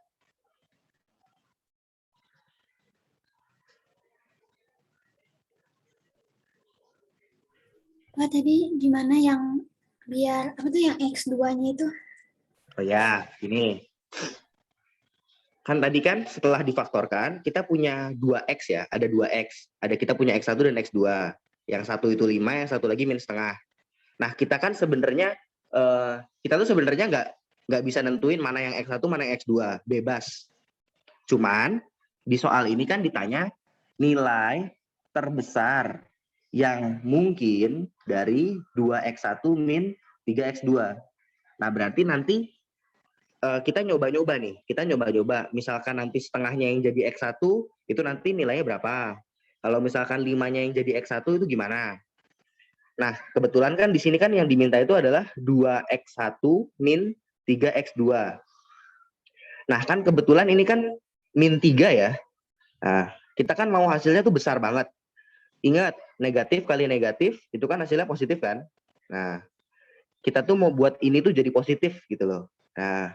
B: Wah, tadi gimana yang biar apa tuh yang X2-nya itu?
A: Oh ya, ini. Kan tadi kan setelah difaktorkan, kita punya 2x ya, ada 2x. Kita punya x1 dan x2. Yang satu itu 5, yang satu lagi min setengah. Nah, kita kan sebenarnya kita tuh sebenarnya nggak bisa nentuin mana yang x1, mana yang x2, bebas. Cuman di soal ini kan ditanya nilai terbesar yang mungkin dari 2x1 min 3x2. Nah, berarti nanti kita nyoba-nyoba nih. Kita nyoba-nyoba. Misalkan nanti setengahnya yang jadi X1, itu nanti nilainya berapa? Kalau misalkan 5-nya yang jadi X1 itu gimana? Nah, kebetulan kan di sini kan yang diminta itu adalah 2x1 min 3x2. Nah, kan kebetulan ini kan min 3 ya. Nah, kita kan mau hasilnya tuh besar banget. Ingat, negatif kali negatif, itu kan hasilnya positif kan? Nah, kita tuh mau buat ini tuh jadi positif gitu loh. Nah,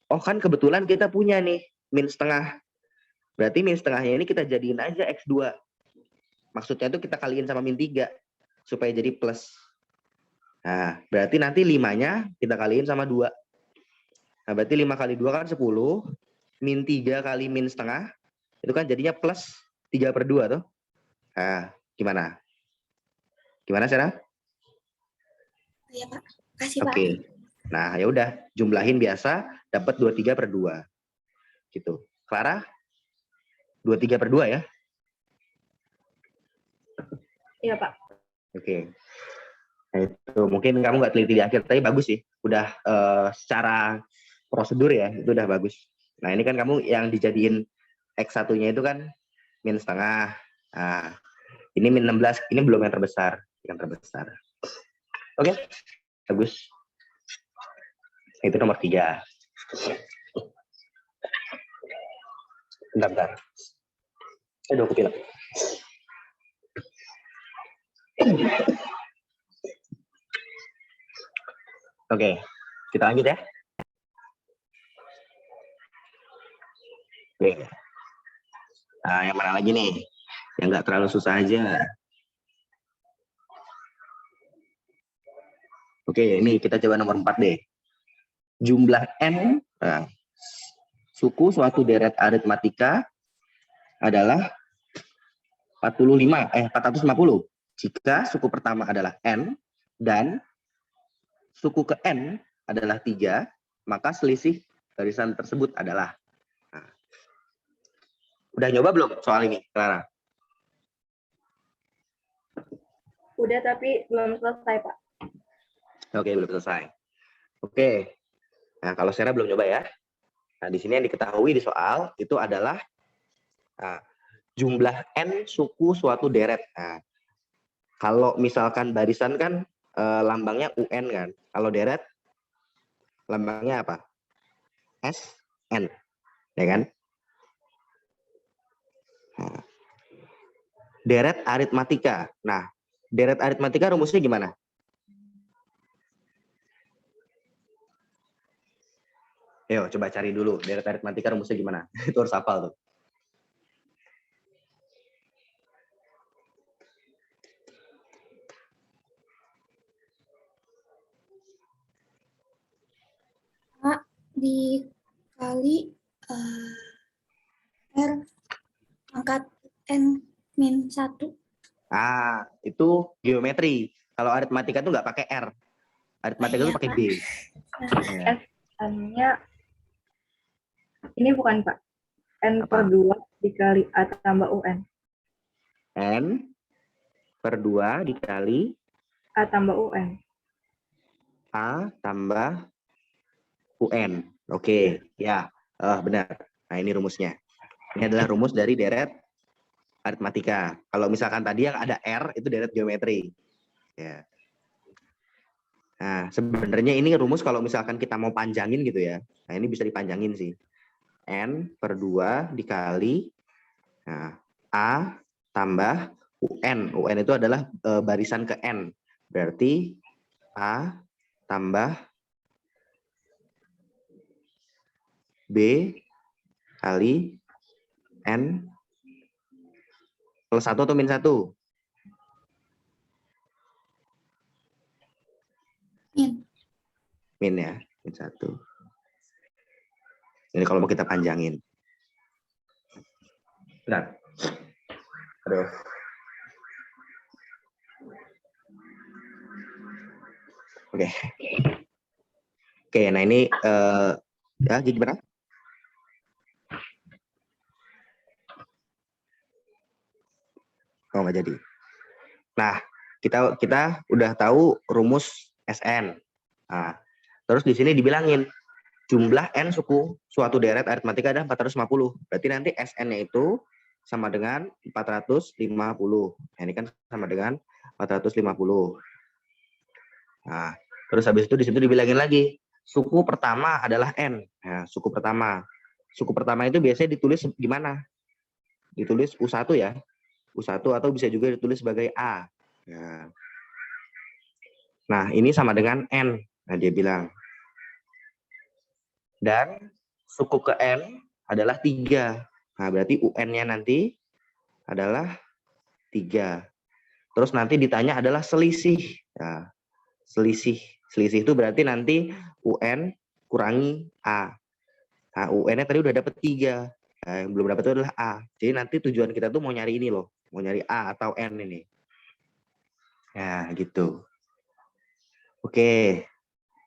A: oh kan kebetulan kita punya nih min setengah. Berarti min setengahnya ini kita jadiin aja X2. Maksudnya tuh kita kaliin sama min 3. Supaya jadi plus. Nah, berarti nanti 5-nya kita kaliin sama 2. Nah, berarti 5 kali 2 kan 10. Min 3 kali min setengah. Itu kan jadinya plus 3/2 tuh. Nah, gimana? Gimana, Sarah?
B: Iya, Pak. Kasih, Pak.
A: Oke. Nah, ya udah, jumlahin biasa dapat 23/2. Gitu. Clara? 23/2 ya?
C: Iya, Pak.
A: Oke. Nah, itu mungkin kamu nggak teliti di akhir, tapi bagus sih. Udah secara prosedur ya, itu udah bagus. Nah, ini kan kamu yang dijadiin X1-nya itu kan min setengah. Nah, ini min 16, ini belum yang terbesar. Yang terbesar. Oke, bagus. Itu nomor 3. Bentar. Aduh, aku bilang. Oke, kita lanjut ya. Oke. Nah, yang mana lagi nih? Yang nggak terlalu susah aja. Oke, ini kita coba nomor 4 deh. Jumlah N, nah, suku suatu deret aritmatika adalah 450 jika suku pertama adalah N dan suku ke N adalah 3, maka selisih barisan tersebut adalah. Nah, udah nyoba belum soal ini, Clara?
C: Udah, tapi belum selesai, Pak.
A: Oke, belum selesai. Oke. Nah, kalau Sarah belum nyoba ya. Nah, di sini yang diketahui di soal itu adalah jumlah N suku suatu deret. Nah, kalau misalkan barisan kan lambangnya UN kan. Kalau deret lambangnya apa? SN. Ya kan? Nah, deret aritmatika. Nah, deret aritmatika rumusnya gimana? Ayo, coba cari dulu. Deret aritmatika rumusnya gimana? Itu harus hafal tuh.
B: A dikali R pangkat N min 1.
A: Itu geometri. Kalau aritmatika itu nggak pakai R. Aritmatika itu pakai B.
C: Ya. S-nya ini bukan, Pak. N
A: Apa?
C: per 2 dikali A tambah UN.
A: N per 2 dikali
C: A tambah UN.
A: A tambah UN. Oke, ya. Benar. Nah, ini rumusnya. Ini adalah rumus dari deret aritmatika. Kalau misalkan tadi yang ada R, itu deret geometri. Ya. Nah, sebenarnya ini rumus kalau misalkan kita mau panjangin gitu ya. Nah, ini bisa dipanjangin sih. N per 2 dikali A tambah UN. UN itu adalah barisan ke N. Berarti A tambah B kali N plus 1 atau min 1? Min ya, min 1. Ini kalau mau kita panjangin. Bentar. Aduh. Oke. Oke, nah ini ya gimana? Oh, nggak jadi. Nah, kita udah tahu rumus SN. Nah, terus di sini dibilangin jumlah N suku suatu deret aritmatika ada 450. Berarti nanti SN-nya itu sama dengan 450. Nah, ini kan sama dengan 450. Nah, terus habis itu di situ dibilangin lagi suku pertama adalah N. Nah, suku pertama. Suku pertama itu biasanya ditulis gimana? Ditulis U1 ya. U1 atau bisa juga ditulis sebagai A. Nah, ini sama dengan N. Nah, dia bilang. Dan suku ke N adalah 3. Nah, berarti UN-nya nanti adalah 3. Terus nanti ditanya adalah selisih. Nah, selisih itu berarti nanti UN kurangi A. Nah, UN-nya tadi udah dapat 3. Nah, yang belum dapat itu adalah A. Jadi nanti tujuan kita tuh mau nyari ini loh. Mau nyari A atau N ini. Nah, gitu. Oke.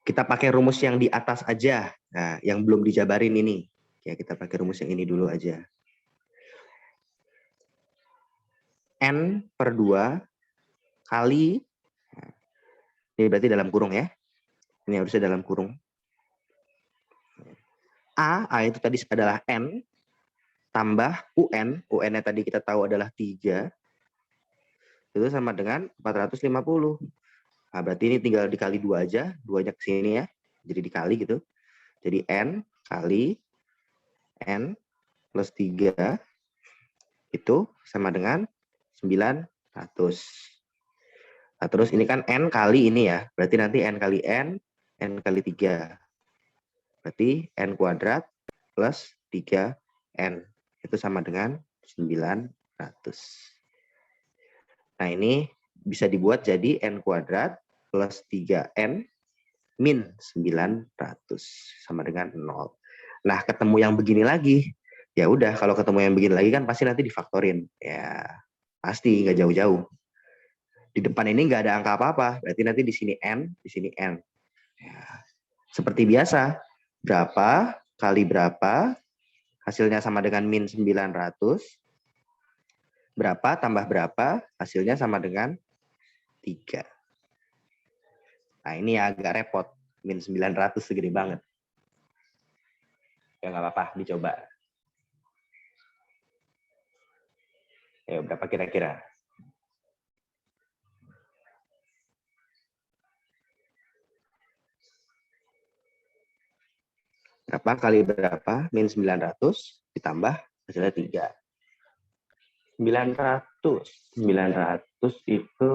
A: Kita pakai rumus yang di atas aja. Nah, yang belum dijabarin ini. Ya, kita pakai rumus yang ini dulu aja. N per 2 kali, ini berarti dalam kurung ya. Ini harusnya dalam kurung. A itu tadi adalah N, tambah UN. UN-nya tadi kita tahu adalah 3. Itu sama dengan 450. Nah, berarti ini tinggal dikali 2 aja. 2-nya ke sini ya. Jadi dikali gitu. Jadi N kali N plus 3 itu sama dengan 900. Nah, terus ini kan N kali ini ya. Berarti nanti N kali N N kali 3. Berarti N kuadrat plus 3N. Itu sama dengan 900. Nah, ini bisa dibuat jadi N kuadrat plus 3N min 900 sama dengan 0. Nah, ketemu yang begini lagi. Ya udah, kalau ketemu yang begini lagi kan pasti nanti difaktorin. Ya, pasti nggak jauh-jauh. Di depan ini nggak ada angka apa-apa. Berarti nanti di sini N, di sini N. Ya, seperti biasa, berapa kali berapa, hasilnya sama dengan min 900. Berapa tambah berapa, hasilnya sama dengan 3. Nah, ini agak repot. Min 900 segede banget. Ya, nggak apa-apa, dicoba. Ya, berapa kira-kira? Berapa kali berapa? Min 900 ditambah hasilnya 3. 900. 900 itu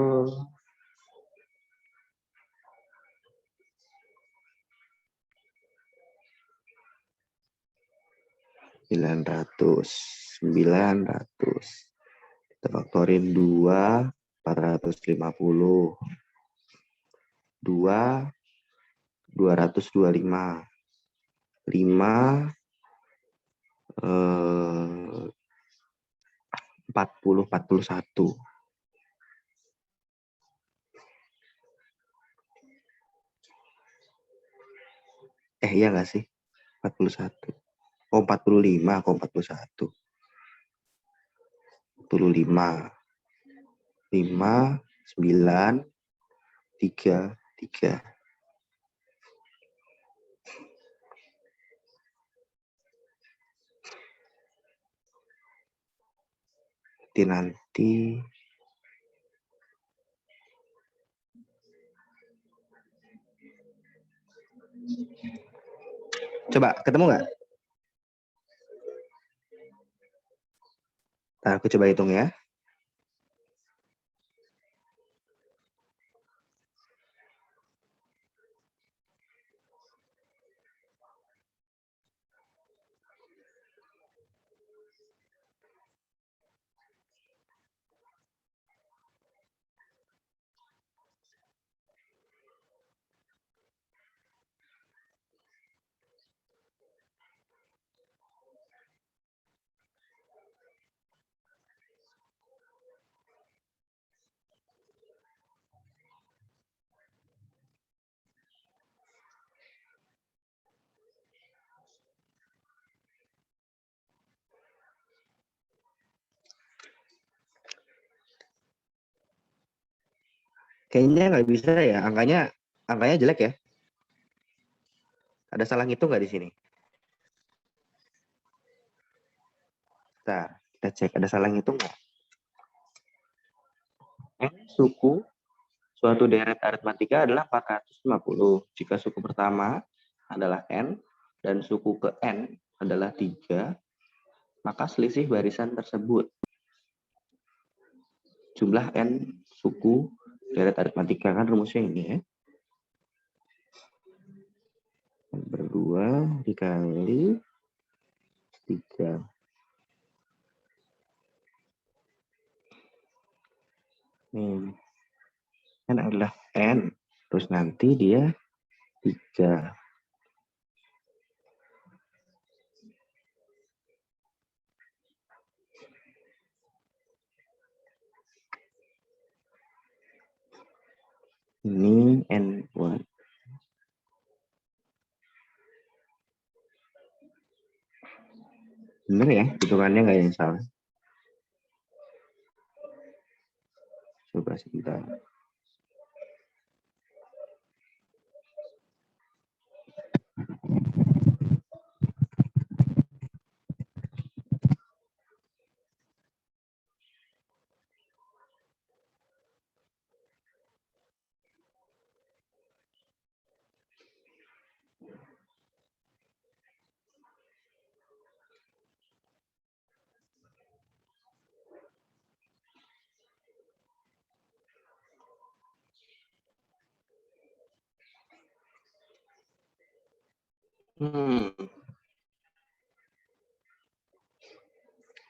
A: 900. Kita faktorin 2, 450. 2, 225. 5, 40, 41. Iya nggak sih? 41. Oh, 45, kok 41. 45. 5, 9, 3, 3. Nanti coba ketemu nggak? Nah, aku coba hitung ya. Kayaknya nggak bisa ya, angkanya jelek ya. Ada salah ngitung nggak di sini? Kita cek ada salah ngitung nggak? Suku suatu deret aritmatika adalah 450. Jika suku pertama adalah N dan suku ke N adalah 3, maka selisih barisan tersebut. Jumlah N suku deret aritmatika, kan rumusnya ini ya. Berdua dikali 3. Nih, kan adalah N. Terus nanti dia 3. Ini N1. Bener ya, hitungannya nggak yang salah. Coba sebentar.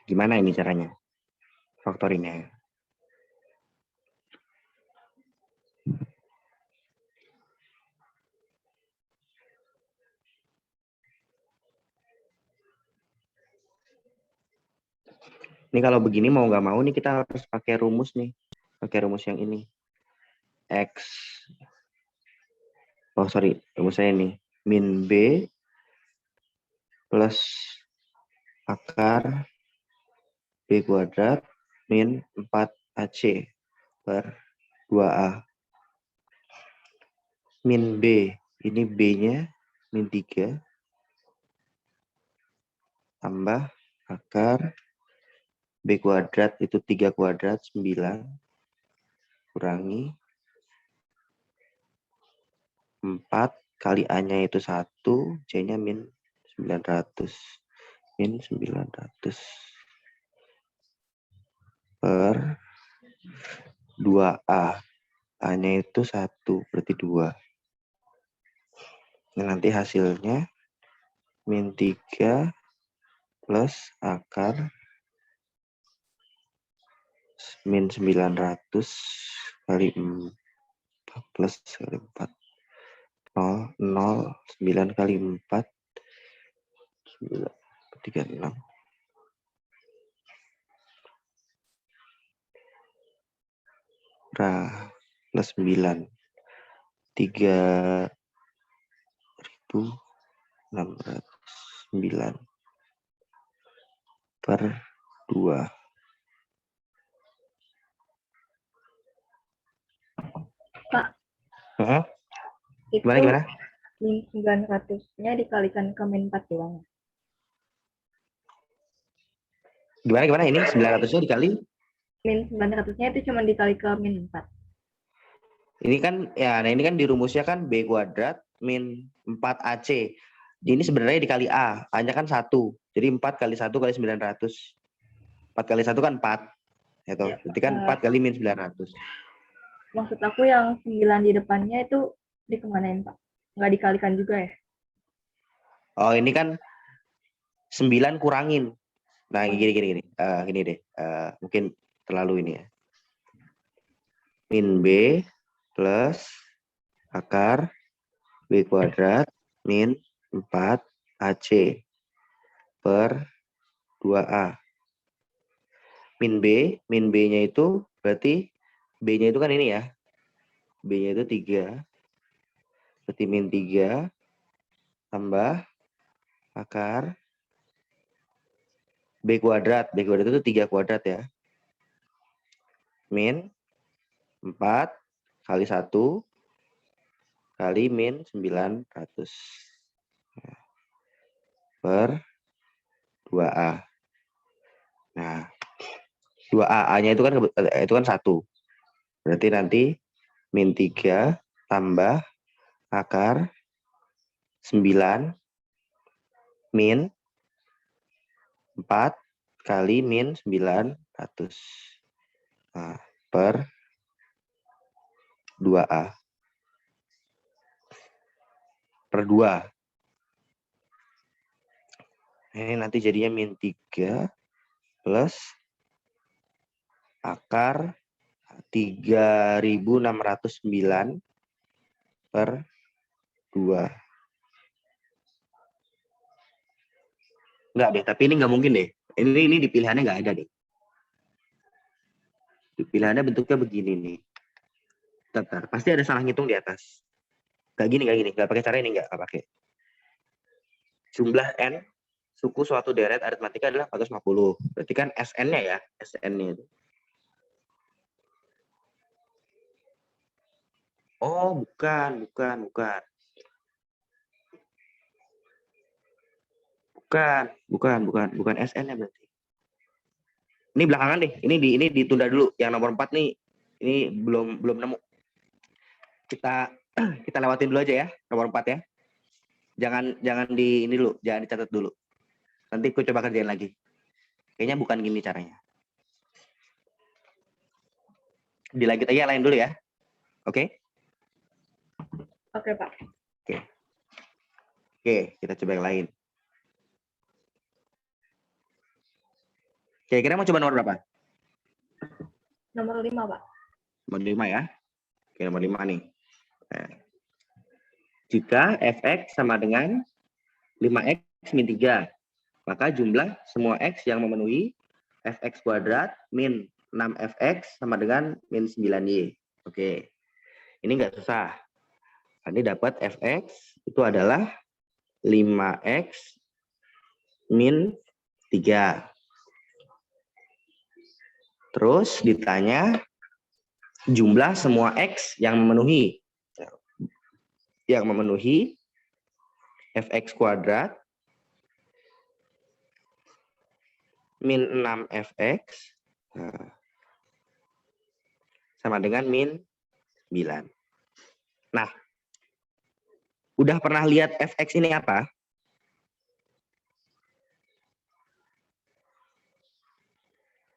A: Gimana ini caranya? Faktorinnya. Ini kalau begini mau nggak mau nih kita harus pakai rumus nih. Pakai rumus yang ini. X. Oh sorry, rumus saya ini. Min B plus akar B kuadrat min 4AC per 2A. Min B, ini B-nya min 3 tambah akar B kuadrat itu 3 kuadrat 9 kurangi 4 kali A-nya itu 1, C-nya min 900. Min 900 per 2A. A-nya itu 1, berarti 2. Nah, nanti hasilnya min 3 plus akar min 900 kali 4 plus kali 4. 0, 0, 9 kali 4, 9, 36. Nah, plus 9. 3.609 per 2.
C: Pak,
A: Gimana?
C: Min 900-nya dikalikan ke min 4 doang.
A: Gimana? Ini 900-nya dikali?
C: Min 900-nya itu cuma dikali ke min 4.
A: Ini kan, ya, nah ini kan di rumusnya kan B kuadrat min 4AC. Ini sebenarnya dikali A. A-nya kan 1. Jadi 4 kali 1 kali 900. 4 kali 1 kan 4. Gitu.
C: Ya,
A: Berarti kan 4 kali min 900.
C: Maksud aku yang 9 di depannya itu dikemanain, Pak? Nggak dikalikan juga ya?
A: Oh, ini kan 9 kurangin. Nah, gini. Gini deh. Mungkin terlalu ini ya. Min B plus akar B kuadrat min 4 AC per 2A. Min B-nya itu berarti B-nya itu kan ini ya. B-nya itu 3. Berarti min 3 tambah akar B kuadrat. B kuadrat itu 3 kuadrat ya. Min 4 kali 1 kali min 900 per 2A. Nah, 2A, A-nya itu kan 1. Berarti nanti min 3 tambah akar 9 min 4 kali min 900. Nah, per 2A. Per 2. Ini nanti jadinya min 3 plus akar 3.609 per 2. Enggak deh, tapi ini nggak mungkin deh. Ini di pilihannya nggak ada deh. Di pilihannya bentuknya begini nih. Bentar, pasti ada salah ngitung di atas. Nggak gini. Nggak pakai cara ini, nggak pakai. Jumlah N suku suatu deret aritmatika adalah 450. Berarti kan SN-nya ya. SN-nya itu. Oh, bukan. Bukan SN-nya berarti. Ini belakangan deh. Ini ditunda dulu. Yang nomor 4 nih, ini belum nemu. Kita lewatin dulu aja ya, nomor 4 ya. Jangan di ini dulu, jangan dicatat dulu. Nanti aku coba kerjain lagi. Kayaknya bukan gini caranya. Dilanjut aja lain dulu ya. Oke?
C: Oke, Pak.
A: Oke. Oke, kita coba yang lain. Kira-kira mau coba nomor berapa?
C: Nomor 5, Pak.
A: Nomor 5 ya. Oke, nomor 5 nih. Nah, jika fx sama dengan 5x min 3, maka jumlah semua x yang memenuhi fx kuadrat min 6fx sama dengan min 9y. Oke, ini nggak susah. Ini dapat fx itu adalah 5x min 3. Terus ditanya jumlah semua x yang memenuhi fx kuadrat min 6fx sama dengan min 9. Nah, udah pernah lihat fx ini apa?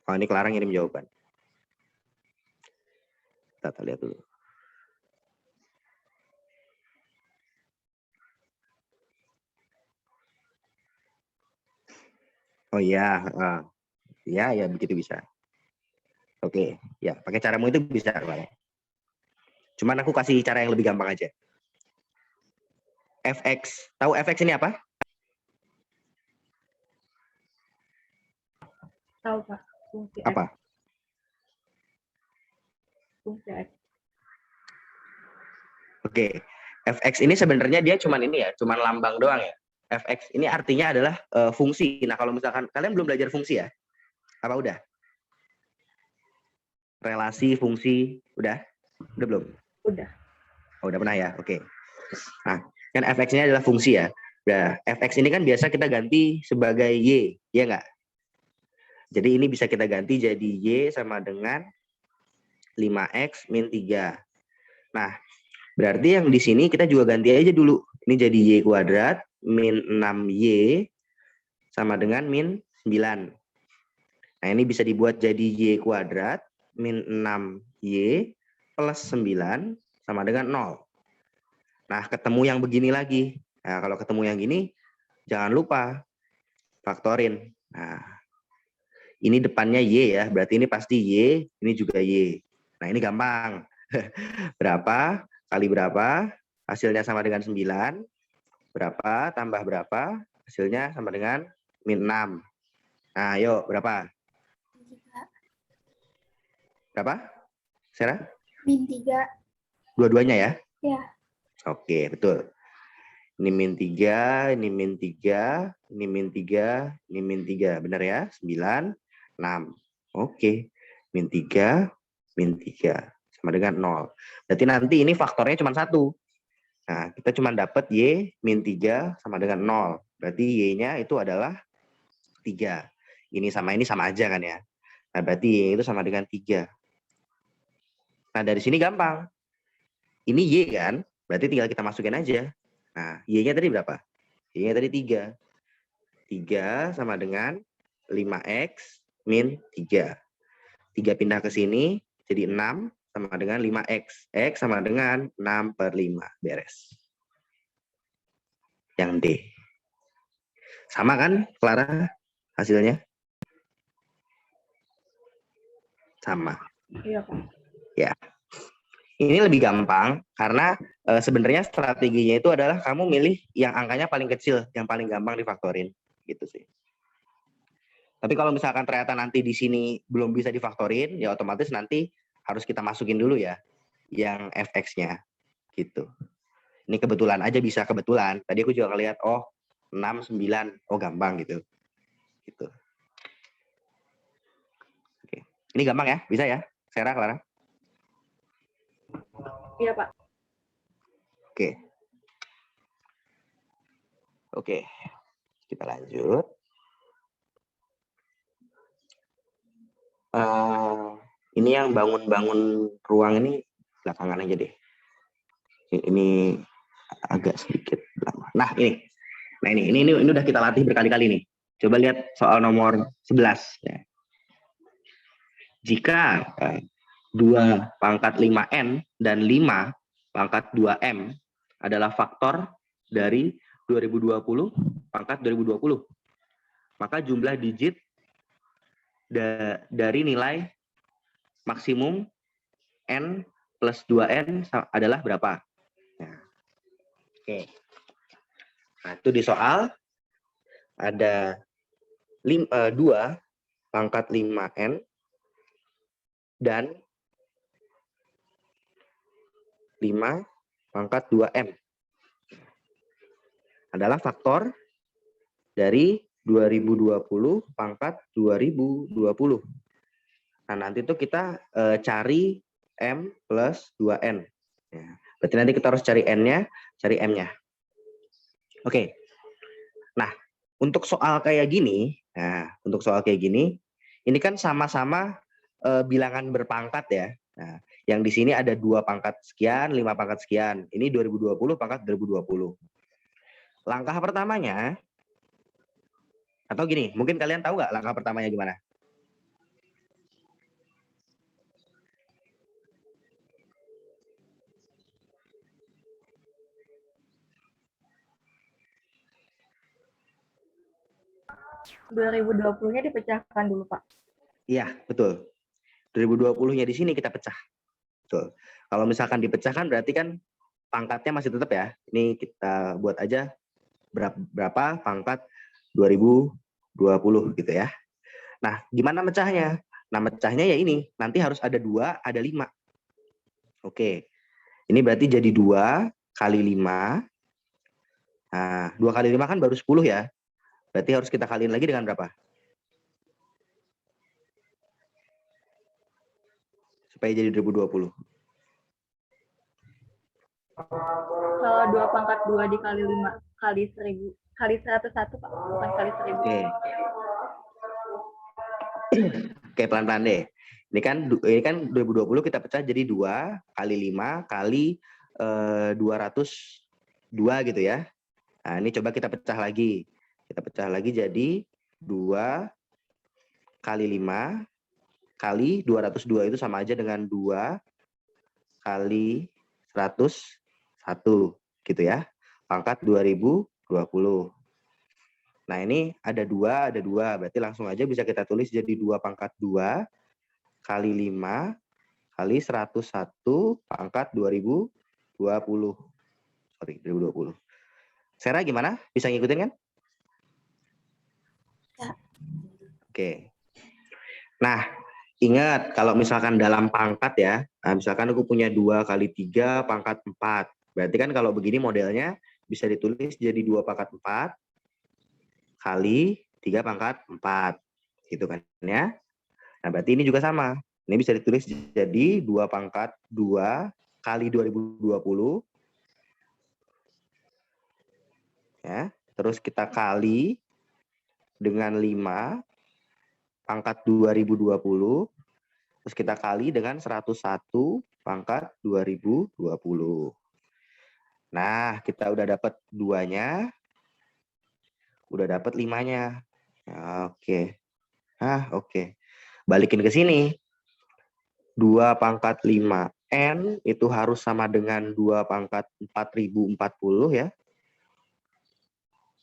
A: Oh, ini Clara ngirim jawaban. Kita lihat dulu. Oh iya, ya begitu bisa. Oke, ya pakai caramu itu bisa, Clara. Cuman aku kasih cara yang lebih gampang aja. fx, tahu fx ini apa?
C: Tahu, Pak. Fungsi
A: Apa?
C: X. Fungsi X.
A: Oke, fx ini sebenarnya dia cuman ini ya, cuman lambang doang ya. Fx ini artinya adalah fungsi. Nah, kalau misalkan kalian belum belajar fungsi ya? Apa udah? Relasi, fungsi, udah? Udah belum?
C: Udah.
A: Oh, udah pernah ya? Oke. Nah, kan fx ini adalah fungsi ya. Nah, fx ini kan biasa kita ganti sebagai y, ya nggak? Jadi ini bisa kita ganti jadi y sama dengan 5x min 3. Nah, berarti yang di sini kita juga ganti aja dulu. Ini jadi y kuadrat min 6y sama dengan min 9. Nah, ini bisa dibuat jadi y kuadrat min 6y plus 9 sama dengan 0. Nah, ketemu yang begini lagi. Nah, kalau ketemu yang gini, jangan lupa faktorin. Nah, ini depannya y ya, berarti ini pasti y, ini juga y. Nah, ini gampang. Berapa kali berapa, hasilnya sama dengan 9. Berapa tambah berapa, hasilnya sama dengan min 6. Nah, yuk, berapa? Berapa? Sarah?
B: Min 3.
A: Dua-duanya ya?
B: Ya.
A: Oke, betul. Ini min 3, ini min 3, ini min 3, ini min 3. Benar ya? 9, 6. Oke. Min 3, min 3. Sama dengan 0. Berarti nanti ini faktornya cuma 1. Nah, kita cuma dapat y min 3 sama dengan 0. Berarti y-nya itu adalah 3. Ini sama aja kan ya. Nah, berarti y itu sama dengan 3. Nah, dari sini gampang. Ini y kan? Berarti tinggal kita masukin aja. Nah, y-nya tadi berapa? Y-nya tadi 3. 3 sama dengan 5x min 3. 3 pindah ke sini, jadi 6 sama dengan 5x. X sama dengan 6/5. Beres. Yang D. Sama kan, Clara, hasilnya? Sama.
C: Iya, Pak.
A: Ya. Ini lebih gampang karena sebenarnya strateginya itu adalah kamu milih yang angkanya paling kecil, yang paling gampang difaktorin, gitu sih. Tapi kalau misalkan ternyata nanti di sini belum bisa difaktorin, ya otomatis nanti harus kita masukin dulu ya, yang fx-nya, gitu. Ini kebetulan aja bisa kebetulan. Tadi aku juga ngeliat, oh 6, 9, oh gampang gitu. Gitu. Oke. Ini gampang ya, bisa ya, Sarah, Clara?
C: Iya, Pak.
A: Oke. Oke. Kita lanjut. Ini yang bangun-bangun ruang ini belakangan aja deh. Ini agak sedikit lama. Nah, ini udah kita latih berkali-kali nih. Coba lihat soal nomor 11 ya. Jika 2 pangkat 5N dan 5 pangkat 2M adalah faktor dari 2020 pangkat 2020. Maka jumlah digit dari nilai maksimum N plus 2N adalah berapa? Nah, oke. Nah, itu di soal ada 2 pangkat 5N dan 5 pangkat 2M. Adalah faktor dari 2020 pangkat 2020. Nah, nanti tuh kita cari M plus 2N. Ya, berarti nanti kita harus cari N-nya, cari M-nya. Oke. Nah, untuk soal kayak gini, ini kan sama-sama bilangan berpangkat ya. Nah, yang di sini ada 2 pangkat sekian, 5 pangkat sekian. Ini 2020 pangkat 2020. Langkah pertamanya, atau gini, mungkin kalian tahu nggak langkah pertamanya gimana?
C: ...2020-nya dipecahkan dulu, Pak.
A: Iya, betul. 2020-nya di sini kita pecah. Betul. Kalau misalkan dipecahkan berarti kan pangkatnya masih tetap ya. Ini kita buat aja berapa pangkat 2020 gitu ya. Nah, gimana mecahnya? Nah, mecahnya ya ini. Nanti harus ada 2, ada 5. Oke. Ini berarti jadi 2 kali 5. Nah, 2 kali 5 kan baru 10 ya. Berarti harus kita kaliin lagi dengan berapa? Supaya jadi 2020.
C: Kalau 2 pangkat 2 dikali 5 kali 1000 kali 101, Pak, bukan kali 1000.
A: Oke, pelan-pelan deh. Ini kan 2020 kita pecah jadi 2 kali 5 kali 202 gitu ya. Nah, ini coba kita pecah lagi. Kita pecah lagi jadi 2 kali 5 kali 202 itu sama aja dengan 2 kali 101 gitu ya. Pangkat 2020. Nah, ini ada 2, berarti langsung aja bisa kita tulis jadi 2 pangkat 2 kali 5 kali 101 pangkat 2020. Sorry, 2020. Sarah gimana? Bisa ngikutin kan?
B: Ya.
A: Oke. Nah, ingat kalau misalkan dalam pangkat ya, nah misalkan aku punya 2 kali 3 pangkat 4. Berarti kan kalau begini modelnya bisa ditulis jadi 2 pangkat 4 kali 3 pangkat 4. Gitu kan ya. Nah, berarti ini juga sama. Ini bisa ditulis jadi 2 pangkat 2 kali 2020. Ya, terus kita kali dengan 5 pangkat 2020. Terus kita kali dengan 101 pangkat 2020. Nah, kita udah dapat 2-nya. Udah dapat 5-nya. Oke. Oke. Balikin ke sini. 2 pangkat 5N itu harus sama dengan 2 pangkat 4040 ya.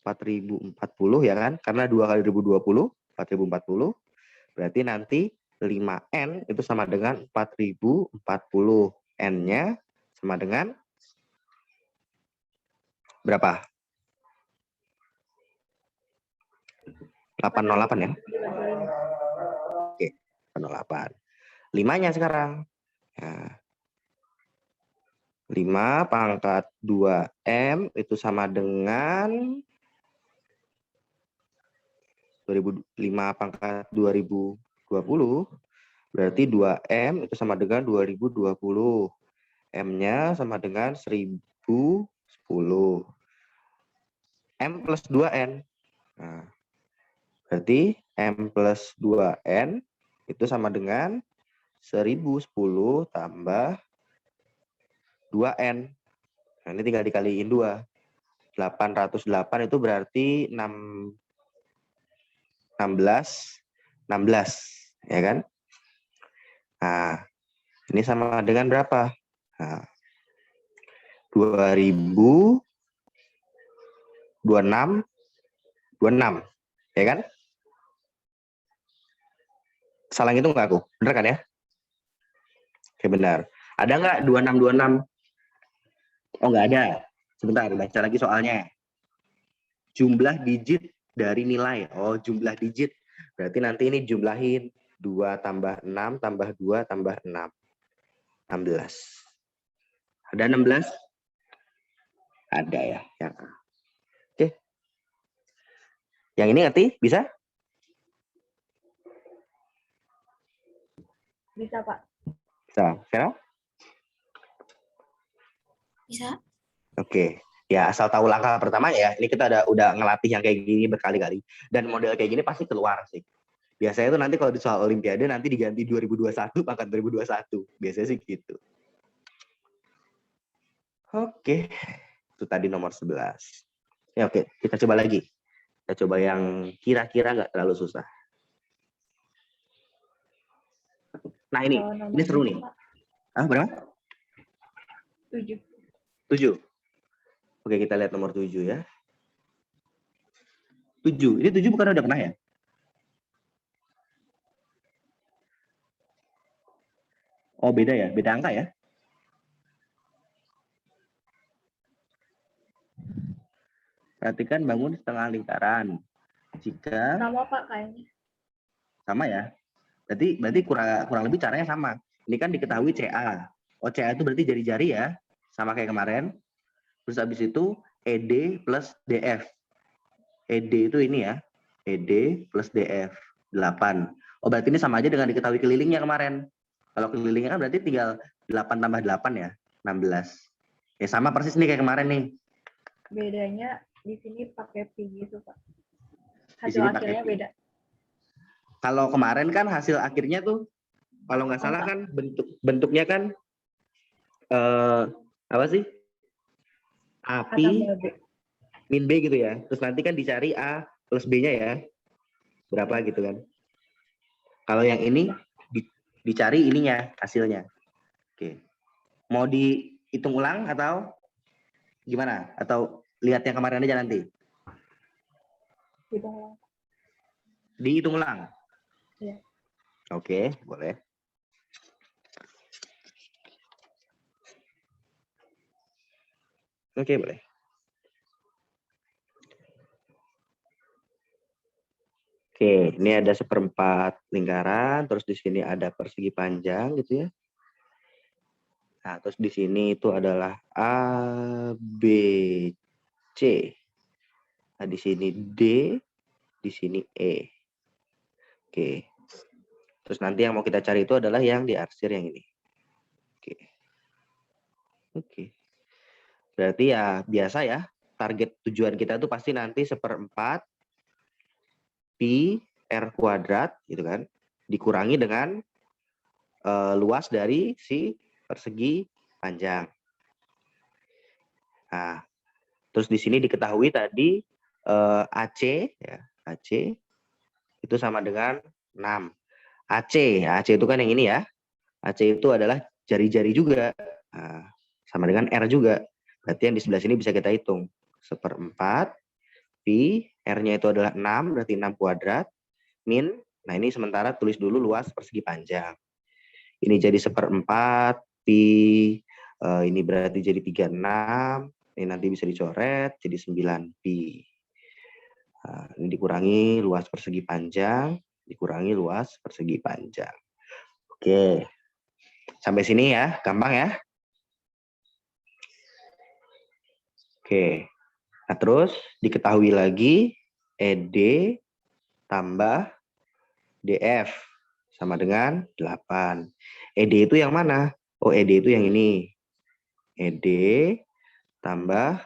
A: 4040 ya kan? Karena 2 kali 2020, 4040. Berarti nanti 5N itu sama dengan 4040. N-nya sama dengan berapa? 808 ya? Oke, 808. 5-nya sekarang. Nah, 5 pangkat 2M itu sama dengan 5 pangkat 2020. Berarti 2M itu sama dengan 2020. M-nya sama dengan 1010. M plus 2N. Nah, berarti M plus 2N itu sama dengan 1010 tambah 2N. Nah, ini tinggal dikaliin 2. 808 itu berarti 16, ya kan? Nah, ini sama dengan berapa? Nah, 2020 26, 26. Ya kan? Salah ngitung nggak aku? Bener kan ya? Oke, benar. Ada nggak 26, 26? Oh, nggak ada. Sebentar, baca lagi soalnya. Jumlah digit dari nilai. Oh, jumlah digit. Berarti nanti ini jumlahin 2 tambah 6 tambah 2 tambah 6. 16. Ada 16? Ada ya. Yang A. Oke. Yang ini ngerti? Bisa?
C: Bisa, Pak.
A: Bisa. Vera?
B: Bisa.
A: Oke. Ya, asal tahu langkah pertama ya. Ini kita udah ngelatih yang kayak gini berkali-kali. Dan model kayak gini pasti keluar sih. Biasanya tuh nanti kalau di soal Olimpiade nanti diganti 2021 pangkat 2021. Biasanya sih gitu. Oke. Itu tadi nomor 11. Ya oke, kita coba lagi. Kita coba yang kira-kira nggak terlalu susah. Nah ini seru nih. Ah, berapa?
C: 7.
A: 7. Oke, kita lihat nomor 7 ya. 7. Ini 7 bukan udah pernah ya? Oh, beda ya? Beda angka ya? Perhatikan bangun setengah lingkaran. Jika
C: Sama, Pak, kayaknya.
A: sama ya? Berarti kurang lebih caranya sama. Ini kan diketahui CA. Oh, CA itu berarti jari-jari ya. Sama kayak kemarin. Terus habis itu ED plus DF. ED itu ini ya. ED plus DF. 8. Oh, berarti ini sama aja dengan diketahui kelilingnya kemarin. Kalau kelilingnya kan berarti tinggal 8 tambah 8 ya. 16. Ya sama persis nih kayak kemarin nih.
C: Bedanya di sini pakai pi gitu, Pak.
A: Di
C: Hasil
A: sini
C: akhirnya
A: pakai.
C: beda.
A: Kalau kemarin kan hasil akhirnya tuh kalau nggak salah kan bentuknya kan apa sih? A-pi min B gitu ya. Terus nanti kan dicari A plus B-nya ya. Berapa gitu kan. Kalau yang ini dicari ininya, hasilnya. Oke. Mau dihitung ulang atau gimana? Atau lihat yang kemarin aja nanti?
C: Hitung ulang.
A: Dihitung ulang?
C: Iya.
A: Oke, boleh. Oke, boleh. Oke, ini ada seperempat lingkaran, terus di sini ada persegi panjang gitu ya. Nah, terus di sini itu adalah A, B, C. Nah, di sini D, di sini E. Oke. Terus nanti yang mau kita cari itu adalah yang diarsir yang ini. Oke. Oke. Berarti ya biasa ya, target tujuan kita itu pasti nanti seperempat pi r kuadrat gitu kan, dikurangi dengan luas dari si persegi panjang. Nah, terus di sini diketahui tadi AC ya, AC itu sama dengan 6. AC itu kan yang ini ya. AC itu adalah jari-jari juga. Nah, sama dengan R juga. Berarti yang di sebelah sini bisa kita hitung. Seperempat pi, R-nya itu adalah 6, berarti 6 kuadrat, min, nah ini sementara tulis dulu luas persegi panjang. Ini jadi seperempat pi, ini berarti jadi 36, ini nanti bisa dicoret jadi 9 pi. Nah, ini dikurangi luas persegi panjang, dikurangi luas persegi panjang. Oke, sampai sini ya, gampang ya. Oke, nah terus diketahui lagi ED tambah DF sama dengan 8. ED itu yang mana? Oh, ED itu yang ini. ED tambah,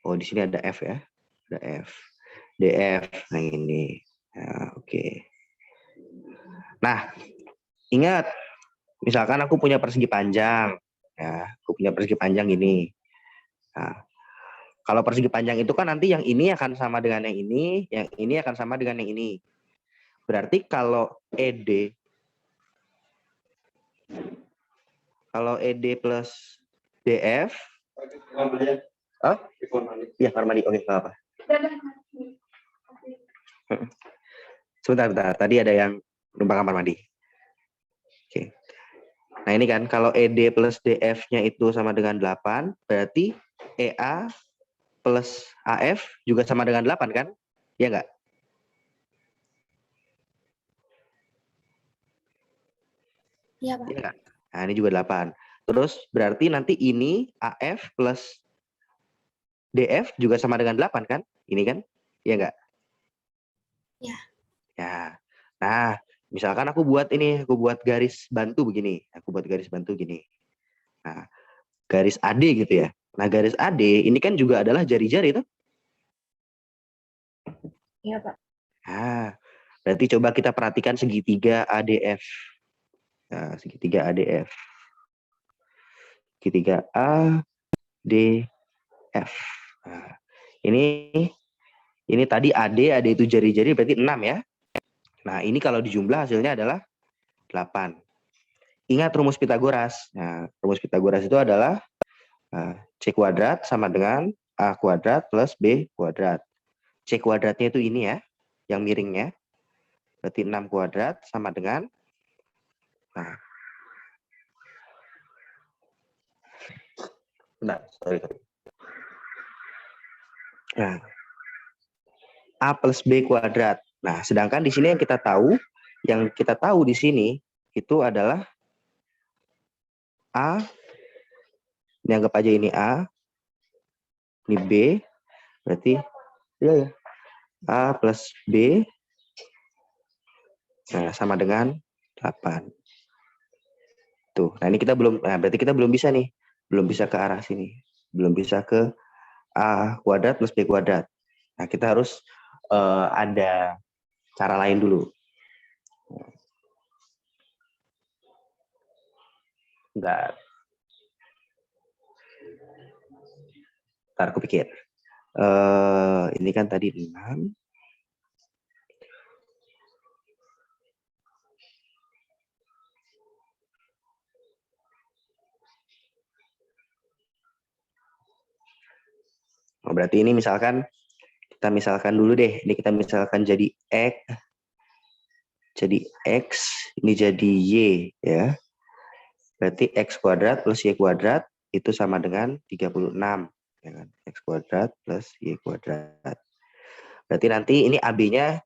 A: oh di sini ada F ya. Ada F. DF, nah ini. Nah, oke. Nah, ingat, misalkan aku punya persegi panjang. Ya, aku punya persegi panjang ini. Nah, kalau persegi panjang itu kan nanti yang ini akan sama dengan yang ini akan sama dengan yang ini. Berarti kalau ED plus DF, ya kamar mandi, oke, nggak apa. Sebentar. Tadi ada yang numpang kamar mandi. Oke. Nah, ini kan kalau ED plus DF-nya itu sama dengan 8, berarti EA plus AF juga sama dengan 8 kan? Iya nggak?
B: Iya, Pak.
A: Iya nggak? Nah, ini juga 8. Terus berarti nanti ini AF plus DF juga sama dengan 8 kan? Ini kan? Iya nggak?
B: Iya.
A: Ya. Nah, misalkan aku buat garis bantu begini. Aku buat garis bantu gini. Nah, garis AD gitu ya. Nah, garis AD ini kan juga adalah jari-jari itu.
C: Iya, Pak.
A: Nah, berarti coba kita perhatikan segitiga ADF. Nah, segitiga ADF. Segitiga ADF. Nah, ini tadi AD itu jari-jari berarti 6 ya. Nah, ini kalau dijumlah hasilnya adalah 8. Ingat rumus Pitagoras. Nah, rumus Pitagoras itu adalah C kuadrat sama dengan A kuadrat plus B kuadrat. C kuadratnya itu ini ya, yang miringnya. Berarti 6 kuadrat sama dengan, A plus B kuadrat. Nah, sedangkan di sini yang kita tahu di sini itu adalah A, ini anggap aja ini A, ini B, berarti ya A plus B sama dengan 8. Tuh, nah ini berarti kita belum bisa nih, belum bisa ke arah sini, belum bisa ke A kuadrat plus B kuadrat. Nah, kita harus ada cara lain dulu. Ntar aku pikir. Ini kan tadi 6. Oh, berarti ini kita misalkan dulu deh. Ini kita misalkan jadi X, ini jadi Y ya. Berarti X kuadrat plus Y kuadrat itu sama dengan 36. Ya kan? X kuadrat plus Y kuadrat. Berarti nanti ini AB-nya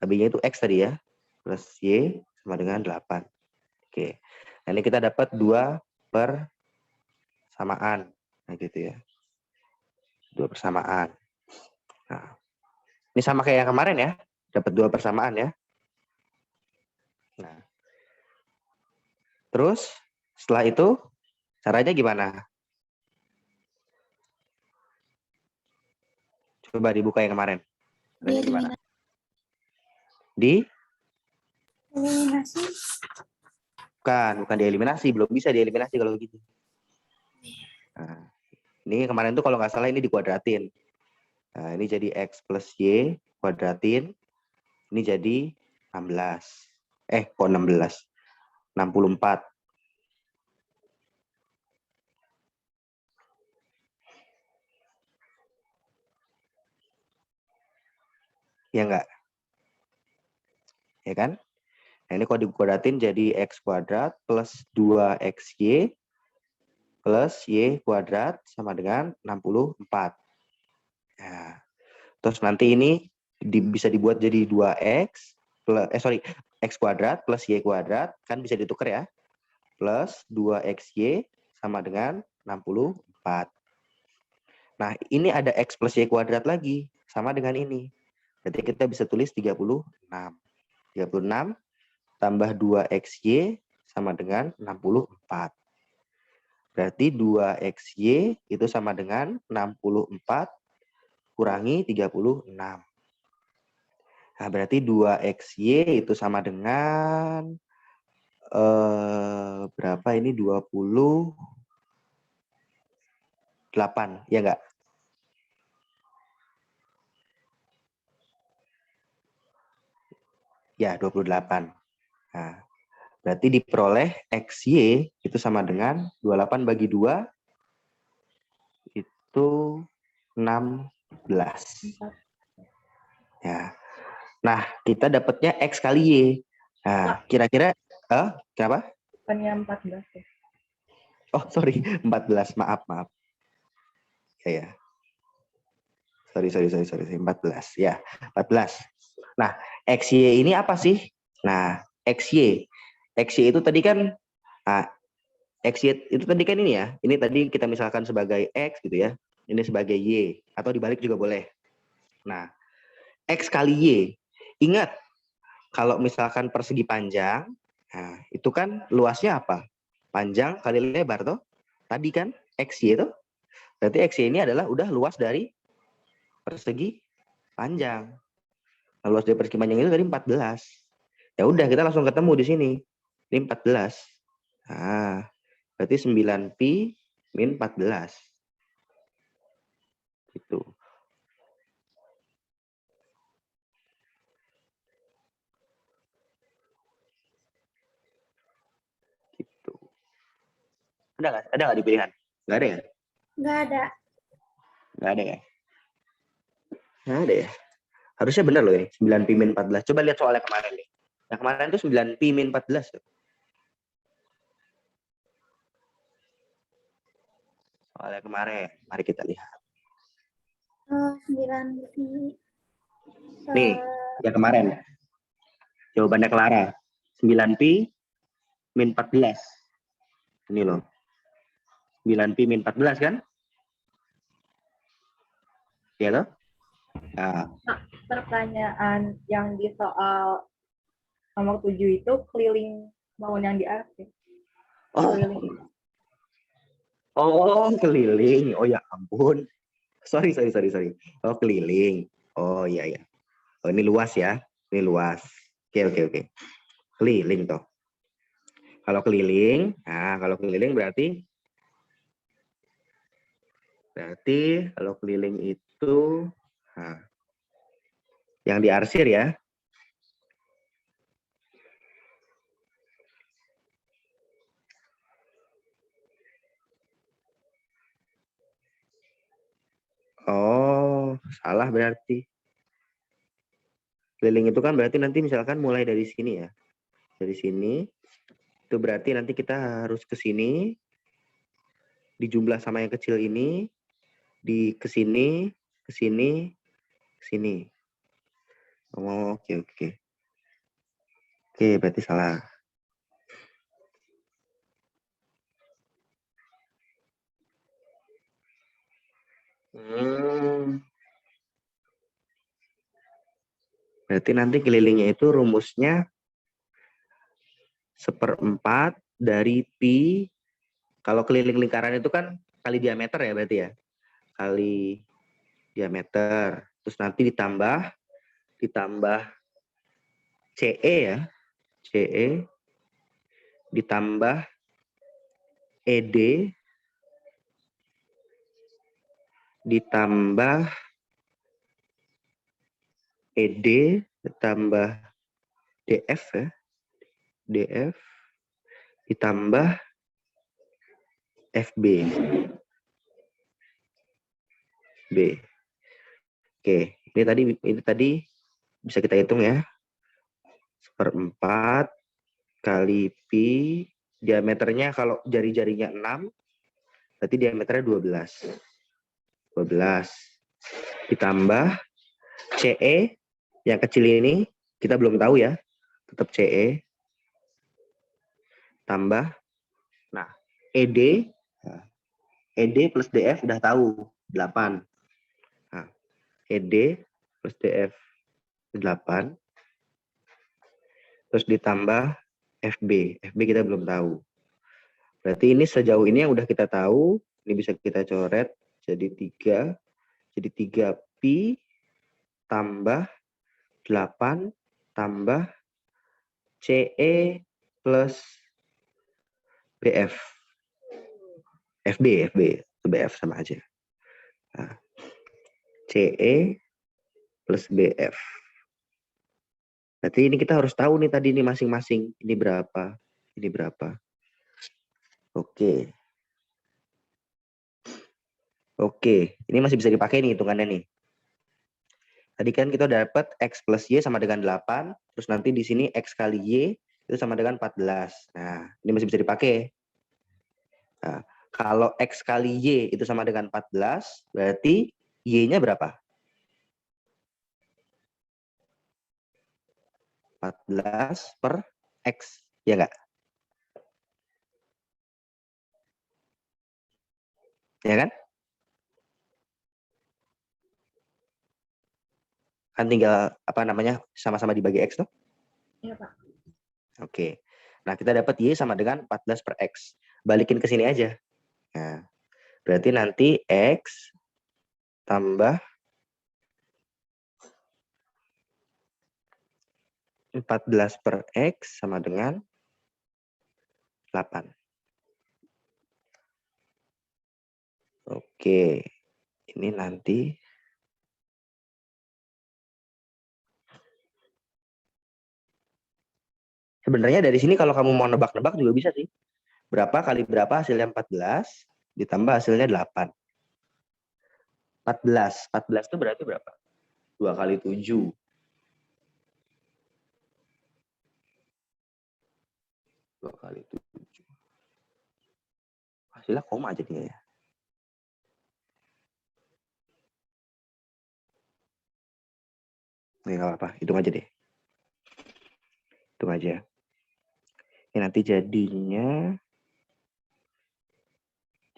A: itu X tadi ya. Plus Y sama dengan 8. Oke. Nah, ini kita dapat 2 persamaan. Nah, gitu ya. 2 persamaan. Nah, ini sama kayak yang kemarin ya. Dapat 2 persamaan ya. Nah, terus setelah itu caranya gimana? Coba dibuka yang kemarin. Caranya gimana?
B: Eliminasi.
A: Bukan dieliminasi, belum bisa dieliminasi kalau gitu. Nah, ini kemarin tuh kalau nggak salah ini dikuadratin. Nah, ini jadi X plus Y kuadratin. Ini jadi 16. Kok 16? 64. Ya enggak? Ya kan? Nah, ini kalau dikuadratin jadi X kuadrat plus 2XY plus Y kuadrat sama dengan 64. Nah, terus nanti ini bisa dibuat jadi 2X plus, X kuadrat plus Y kuadrat, kan bisa ditukar ya, plus 2XY sama dengan 64. Nah, ini ada X plus Y kuadrat lagi, sama dengan ini. Berarti kita bisa tulis 36. 36 tambah 2XY sama dengan 64. Berarti 2XY itu sama dengan 64 kurangi 36. Nah, berarti 2XY itu sama dengan berapa ini? 28, ya enggak? Ya, 28. Nah, berarti diperoleh XY itu sama dengan 28 bagi 2 itu 16. Ya. Nah, kita dapatnya X kali Y. Nah, kira-kira kenapa?
C: Bukannya 14 ya?
A: Oh, sorry, 14. Maaf. Ya. Sorry. 14. Ya, 14. Nah, XY ini apa sih? Nah, XY itu tadi kan, XY itu tadi kan ini ya. Ini tadi kita misalkan sebagai X gitu ya. Ini sebagai Y. Atau dibalik juga boleh. Nah, X kali Y. Ingat, kalau misalkan persegi panjang, nah, itu kan luasnya apa? Panjang kali lebar toh. Tadi kan XY itu. Berarti XY ini adalah udah luas dari persegi panjang. Nah, luas dari persegi panjang itu tadi 14. Ya udah, kita langsung ketemu di sini. Ini 14. Nah, berarti 9pi min 14. Gitu. Gitu. Ada nggak di pilihan? Nggak ada ya?
B: Nggak ada.
A: Nggak ada ya? Nggak ada ya? Harusnya benar loh ini, 9pi min 14. Coba lihat soalnya kemarin nih. Yang kemarin itu 9pi min 14. Soalnya kemarin, mari kita lihat.
B: 9pi.
A: Nih, yang kemarin. Jawabannya Clara. 9pi min 14. Ini loh. 9pi min 14 kan? Iya loh? Nah,
C: pertanyaan yang di soal nomor 7 itu keliling bangun yang di atas ya? Keliling.
A: Oh, keliling. Oh ya ampun. Sorry. Oh, keliling. Oh iya. Oh, ini luas ya. Ini luas. Oke. Keliling toh. Kalau keliling berarti kalau keliling itu yang diarsir ya. Oh, salah berarti. Keliling itu kan berarti nanti misalkan mulai dari sini ya. Dari sini, itu berarti nanti kita harus ke sini, dijumlah sama yang kecil ini, ke sini, ke sini, ke sini. Oh, oke. Oke, berarti salah. Berarti nanti kelilingnya itu rumusnya 1/4 dari pi. Kalau keliling lingkaran itu kan kali diameter ya berarti ya. Kali diameter. Terus nanti ditambah CE ya. CE ditambah ED ditambah ED ditambah DF ya. DF ditambah FB. B. Oke, ini tadi bisa kita hitung ya. 1/4 kali pi, diameternya kalau jari-jarinya 6, berarti diameternya 12. 12 ditambah CE yang kecil ini kita belum tahu ya, tetap CE tambah ED plus DF udah tahu 8. Nah, ED plus DF 8 terus ditambah FB kita belum tahu. Berarti ini sejauh ini yang udah kita tahu, ini bisa kita coret jadi 3. Jadi 3pi tambah 8 tambah CE plus BF. FB, BF sama aja. Nah, CE plus BF. Berarti ini kita harus tahu nih tadi ini masing-masing. Ini berapa. Oke. Oke, ini masih bisa dipakai nih hitungannya nih. Tadi kan kita dapat X plus Y sama dengan 8, terus nanti di sini X kali Y itu sama dengan 14. Nah, ini masih bisa dipakai. Nah, kalau X kali Y itu sama dengan 14, berarti Y-nya berapa? 14 per X, ya nggak? Ya kan? Kan tinggal apa namanya sama-sama dibagi X tuh.
C: Iya, Pak.
A: Oke. Nah, kita dapat Y sama dengan 14 per X. Balikin ke sini aja. Nah, berarti nanti X tambah 14 per X sama dengan 8. Oke. Ini nanti sebenarnya dari sini kalau kamu mau nebak-nebak juga bisa sih. Berapa kali berapa hasilnya 14 ditambah hasilnya 8. 14 itu berarti berapa? 2 kali 7. 2 kali 7. Hasilnya koma jadinya ya. Nggak apa-apa, hitung aja deh. Hitung aja. Ini nanti jadinya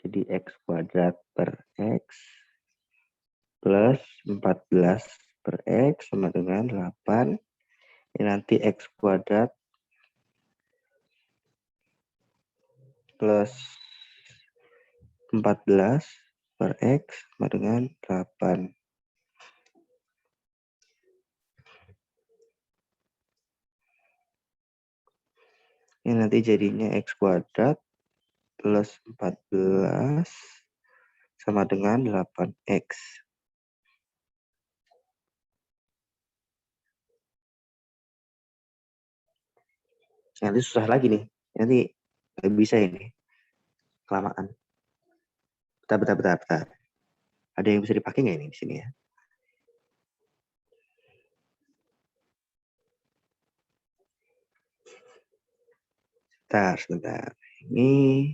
A: jadi X kuadrat per X plus 14 per X sama dengan 8. Ini nanti X kuadrat plus 14 per X sama dengan 8. Ini nanti jadinya X kuadrat plus 14 sama dengan 8X. Nanti susah lagi nih. Nanti nggak bisa ini. Kelamaan. Bentar. Ada yang bisa dipakai nggak ini di sini ya? Sebentar. Ini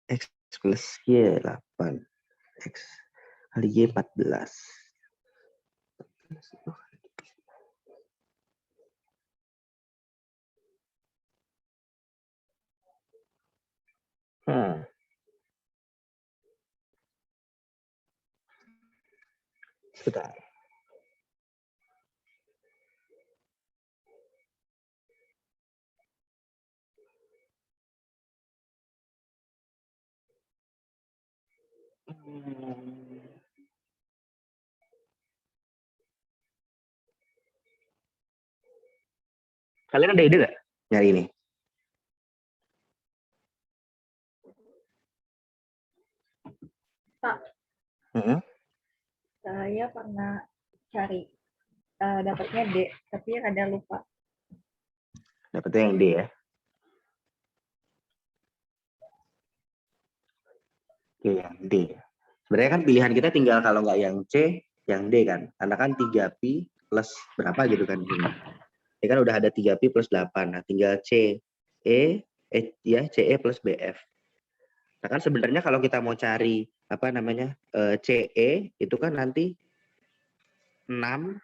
A: X plus Y 8. X kali Y 14. Sebentar. Kalian ada ide nggak nyari ini?
C: Pak, saya pernah cari dapatnya D, tapi ada lupa.
A: Dapetnya yang D ya. Oke, yang D. Sebenarnya kan pilihan kita tinggal kalau nggak yang C, yang D kan. Karena kan 3pi plus berapa gitu kan. Ini kan udah ada 3pi plus 8. Nah, tinggal CE plus BF. Nah, kan sebenarnya kalau kita mau cari apa namanya CE itu kan nanti 6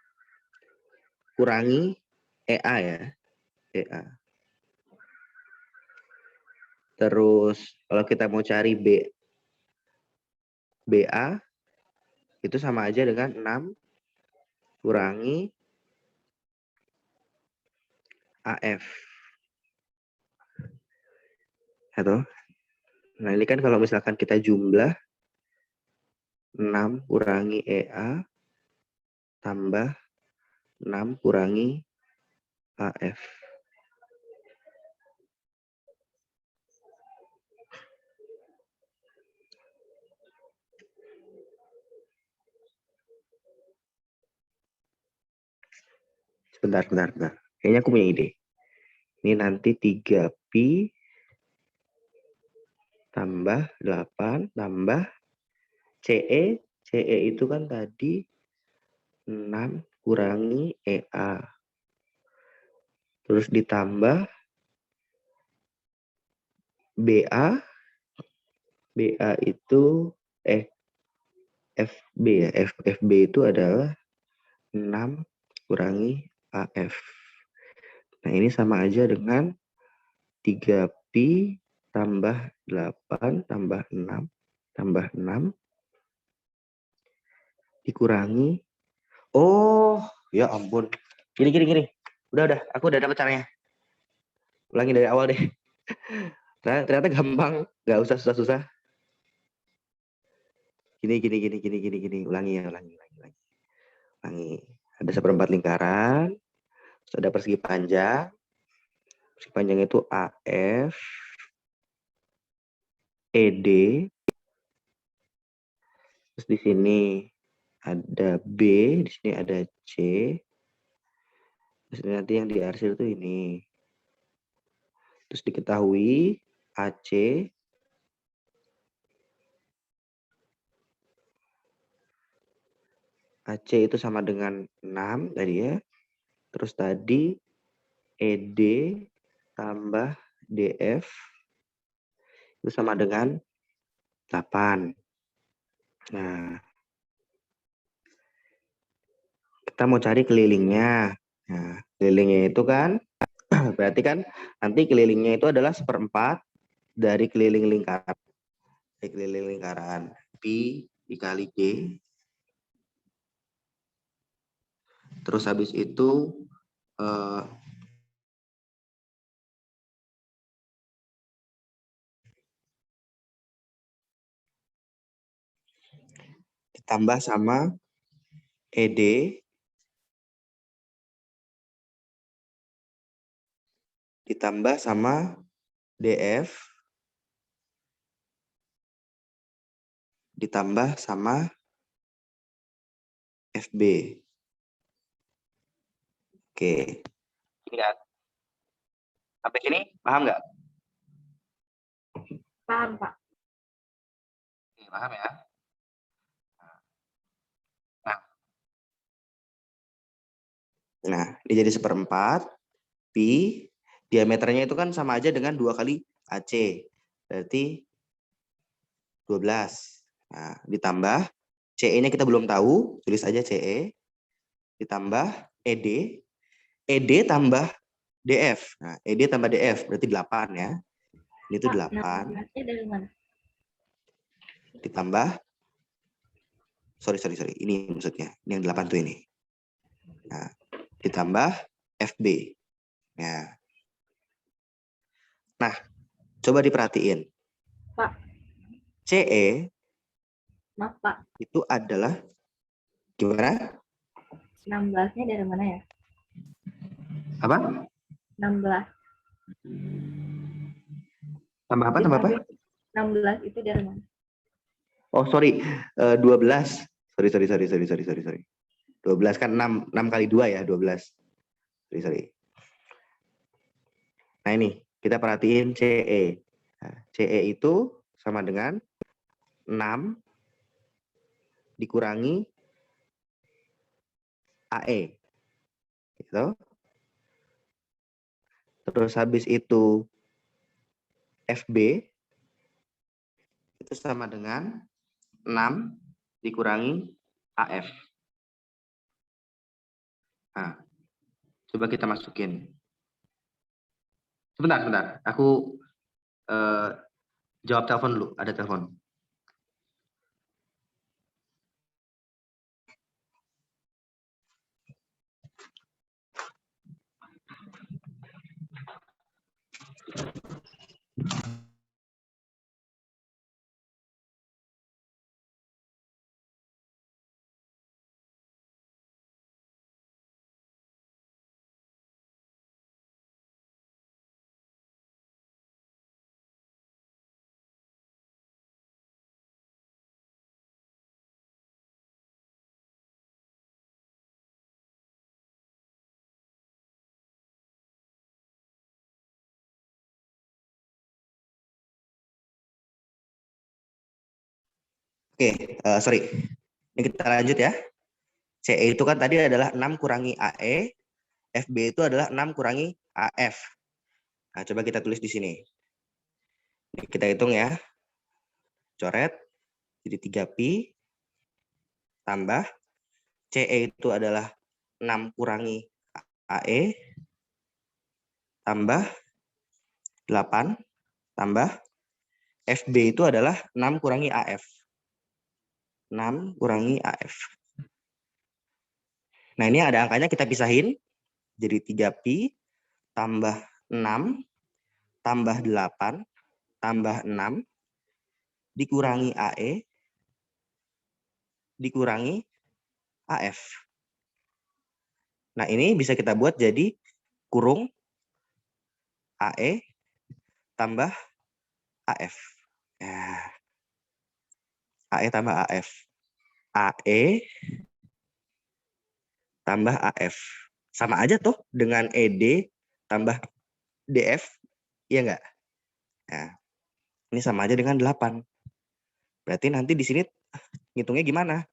A: kurangi EA ya. EA. Terus kalau kita mau cari BA itu sama aja dengan 6 kurangi AF. Atau nah ini kan kalau misalkan kita jumlah 6 kurangi EA tambah 6 kurangi AF. Bentar. Kayaknya aku punya ide. Ini nanti 3pi tambah 8 tambah CE. CE itu kan tadi 6 kurangi EA. Terus ditambah BA. BA itu FB ya. FB itu adalah 6 kurangi AF. Nah, ini sama aja dengan 3pi tambah 8 tambah 6 tambah 6 dikurangi. Oh, ya ampun. Gini. Udah. Aku udah dapat caranya. Ulangi dari awal deh. Ternyata gampang. Nggak usah susah-susah. Gini. Ulangi. Ada seperempat lingkaran. Terus ada persegi panjang. Persegi panjang itu AF, ED. Terus di sini ada B, di sini ada C. Terus nanti yang diarsir itu ini. Terus diketahui AC itu sama dengan 6 tadi ya. Terus tadi ED tambah DF itu sama dengan 8. Nah, kita mau cari kelilingnya. Nah, kelilingnya itu kan berarti kan nanti kelilingnya itu adalah seperempat dari keliling lingkaran. Dari keliling lingkaran pi dikali G. Terus habis itu ditambah sama ED ditambah sama DF ditambah sama FB. Oke. Ini kan? Sampai sini paham nggak?
C: Paham, Pak.
A: Oke, paham ya? Nah, ini jadi seperempat. Pi, diameternya itu kan sama aja dengan 2 kali AC. Berarti 12. Nah, ditambah CE-nya kita belum tahu, tulis aja CE. Ditambah ED. ED tambah DF. Nah, ED tambah DF berarti 8 ya. Ini tuh 8.
C: 16-nya dari mana?
A: Ditambah sorry. Ini maksudnya. Ini yang 8 tuh ini. Nah, ditambah FB. Ya. Nah, coba diperhatiin.
C: Pak.
A: CE
C: Maaf, Pak.
A: itu adalah gimana?
C: 16-nya dari mana ya?
A: Apa?
C: 16.
A: Tambah apa?
C: 16 itu dari mana?
A: Oh, sorry. 12. Sorry. 12 kan 6 kali 2 ya, 12. Sorry. Nah, ini kita perhatiin CE. Nah, CE itu sama dengan 6 dikurangi AE. Gitu. Terus habis itu FB itu sama dengan 6 dikurangi AF. Nah, coba kita masukin. Sebentar. Aku jawab telepon dulu. Ada telepon. Sorry. Ini kita lanjut ya. CE itu kan tadi adalah 6 kurangi AE, FB itu adalah 6 kurangi AF. Nah, coba kita tulis di sini. Ini kita hitung ya. Coret. Jadi 3pi tambah CE itu adalah 6 kurangi AE tambah 8 tambah FB itu adalah 6 kurangi AF. 6 kurangi AF. Nah, ini ada angkanya kita pisahin. Jadi 3pi tambah 6 tambah 8 tambah 6 dikurangi AE dikurangi AF. Nah, ini bisa kita buat jadi kurung AE tambah AF. Ya. AE tambah AF. AE tambah AF. Sama aja tuh dengan ED tambah DF. Iya nggak? Nah, ini sama aja dengan 8. Berarti nanti di sini ngitungnya gimana?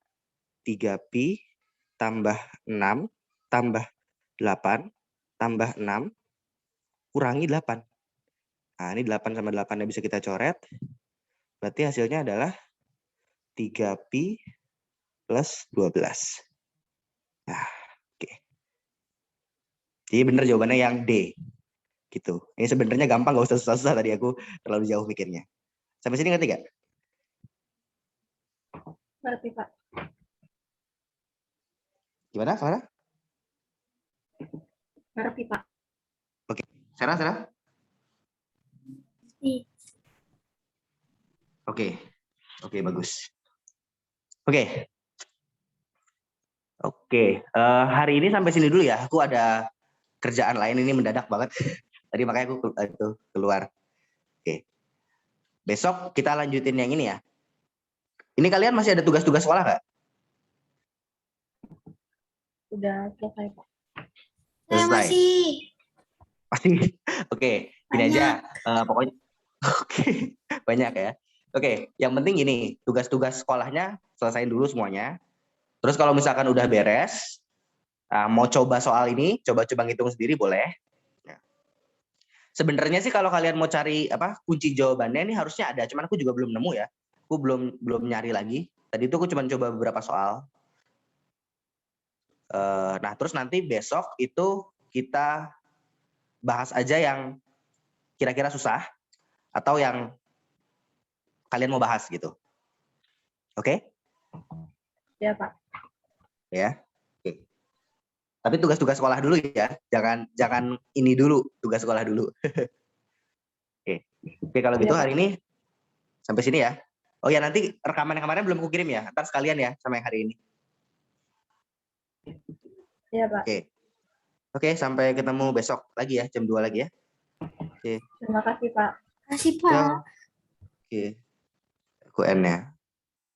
A: 3pi tambah 6 tambah 8 tambah 6 kurangi 8. Nah, ini 8 sama 8 bisa kita coret. Berarti hasilnya adalah 3pi plus 12. Nah, oke. Jadi benar jawabannya yang D. Gitu. Ini sebenarnya gampang, nggak usah susah-susah, tadi aku terlalu jauh mikirnya. Sampai sini ngerti nggak?
C: Ngerti, Pak.
A: Gimana, Farah?
C: Ngerti, Pak.
A: Oke. Sarah? Oke, bagus. Oke. Hari ini sampai sini dulu ya. Aku ada kerjaan lain, ini mendadak banget. Tadi makanya aku keluar. Oke. Besok kita lanjutin yang ini ya. Ini kalian masih ada tugas-tugas sekolah nggak?
C: Udah selesai, Pak.
B: Saya masih.
A: Oke, ini aja. Pokoknya oke, banyak ya. Oke, yang penting ini tugas-tugas sekolahnya selesain dulu semuanya. Terus kalau misalkan udah beres, mau coba soal ini, coba-coba ngitung sendiri boleh. Sebenarnya sih kalau kalian mau cari kunci jawabannya ini harusnya ada, cuman aku juga belum nemu ya. Aku belum nyari lagi. Tadi itu aku cuma coba beberapa soal. Nah, terus nanti besok itu kita bahas aja yang kira-kira susah atau yang kalian mau bahas gitu. Oke?
C: Ya, Pak.
A: Ya. Oke. Tapi tugas-tugas sekolah dulu ya. Jangan ini dulu, tugas sekolah dulu. Oke, kalau gitu hari ini sampai sini ya. Oh ya, nanti rekaman yang kemarin belum aku kirim ya. Ntar sekalian ya sama yang hari ini.
C: Iya, Pak.
A: Oke, sampai ketemu besok lagi ya, jam 2 lagi ya. Oke.
C: Terima kasih, Pak.
B: Terima kasih, Pak.
A: Oke. Aku end ya.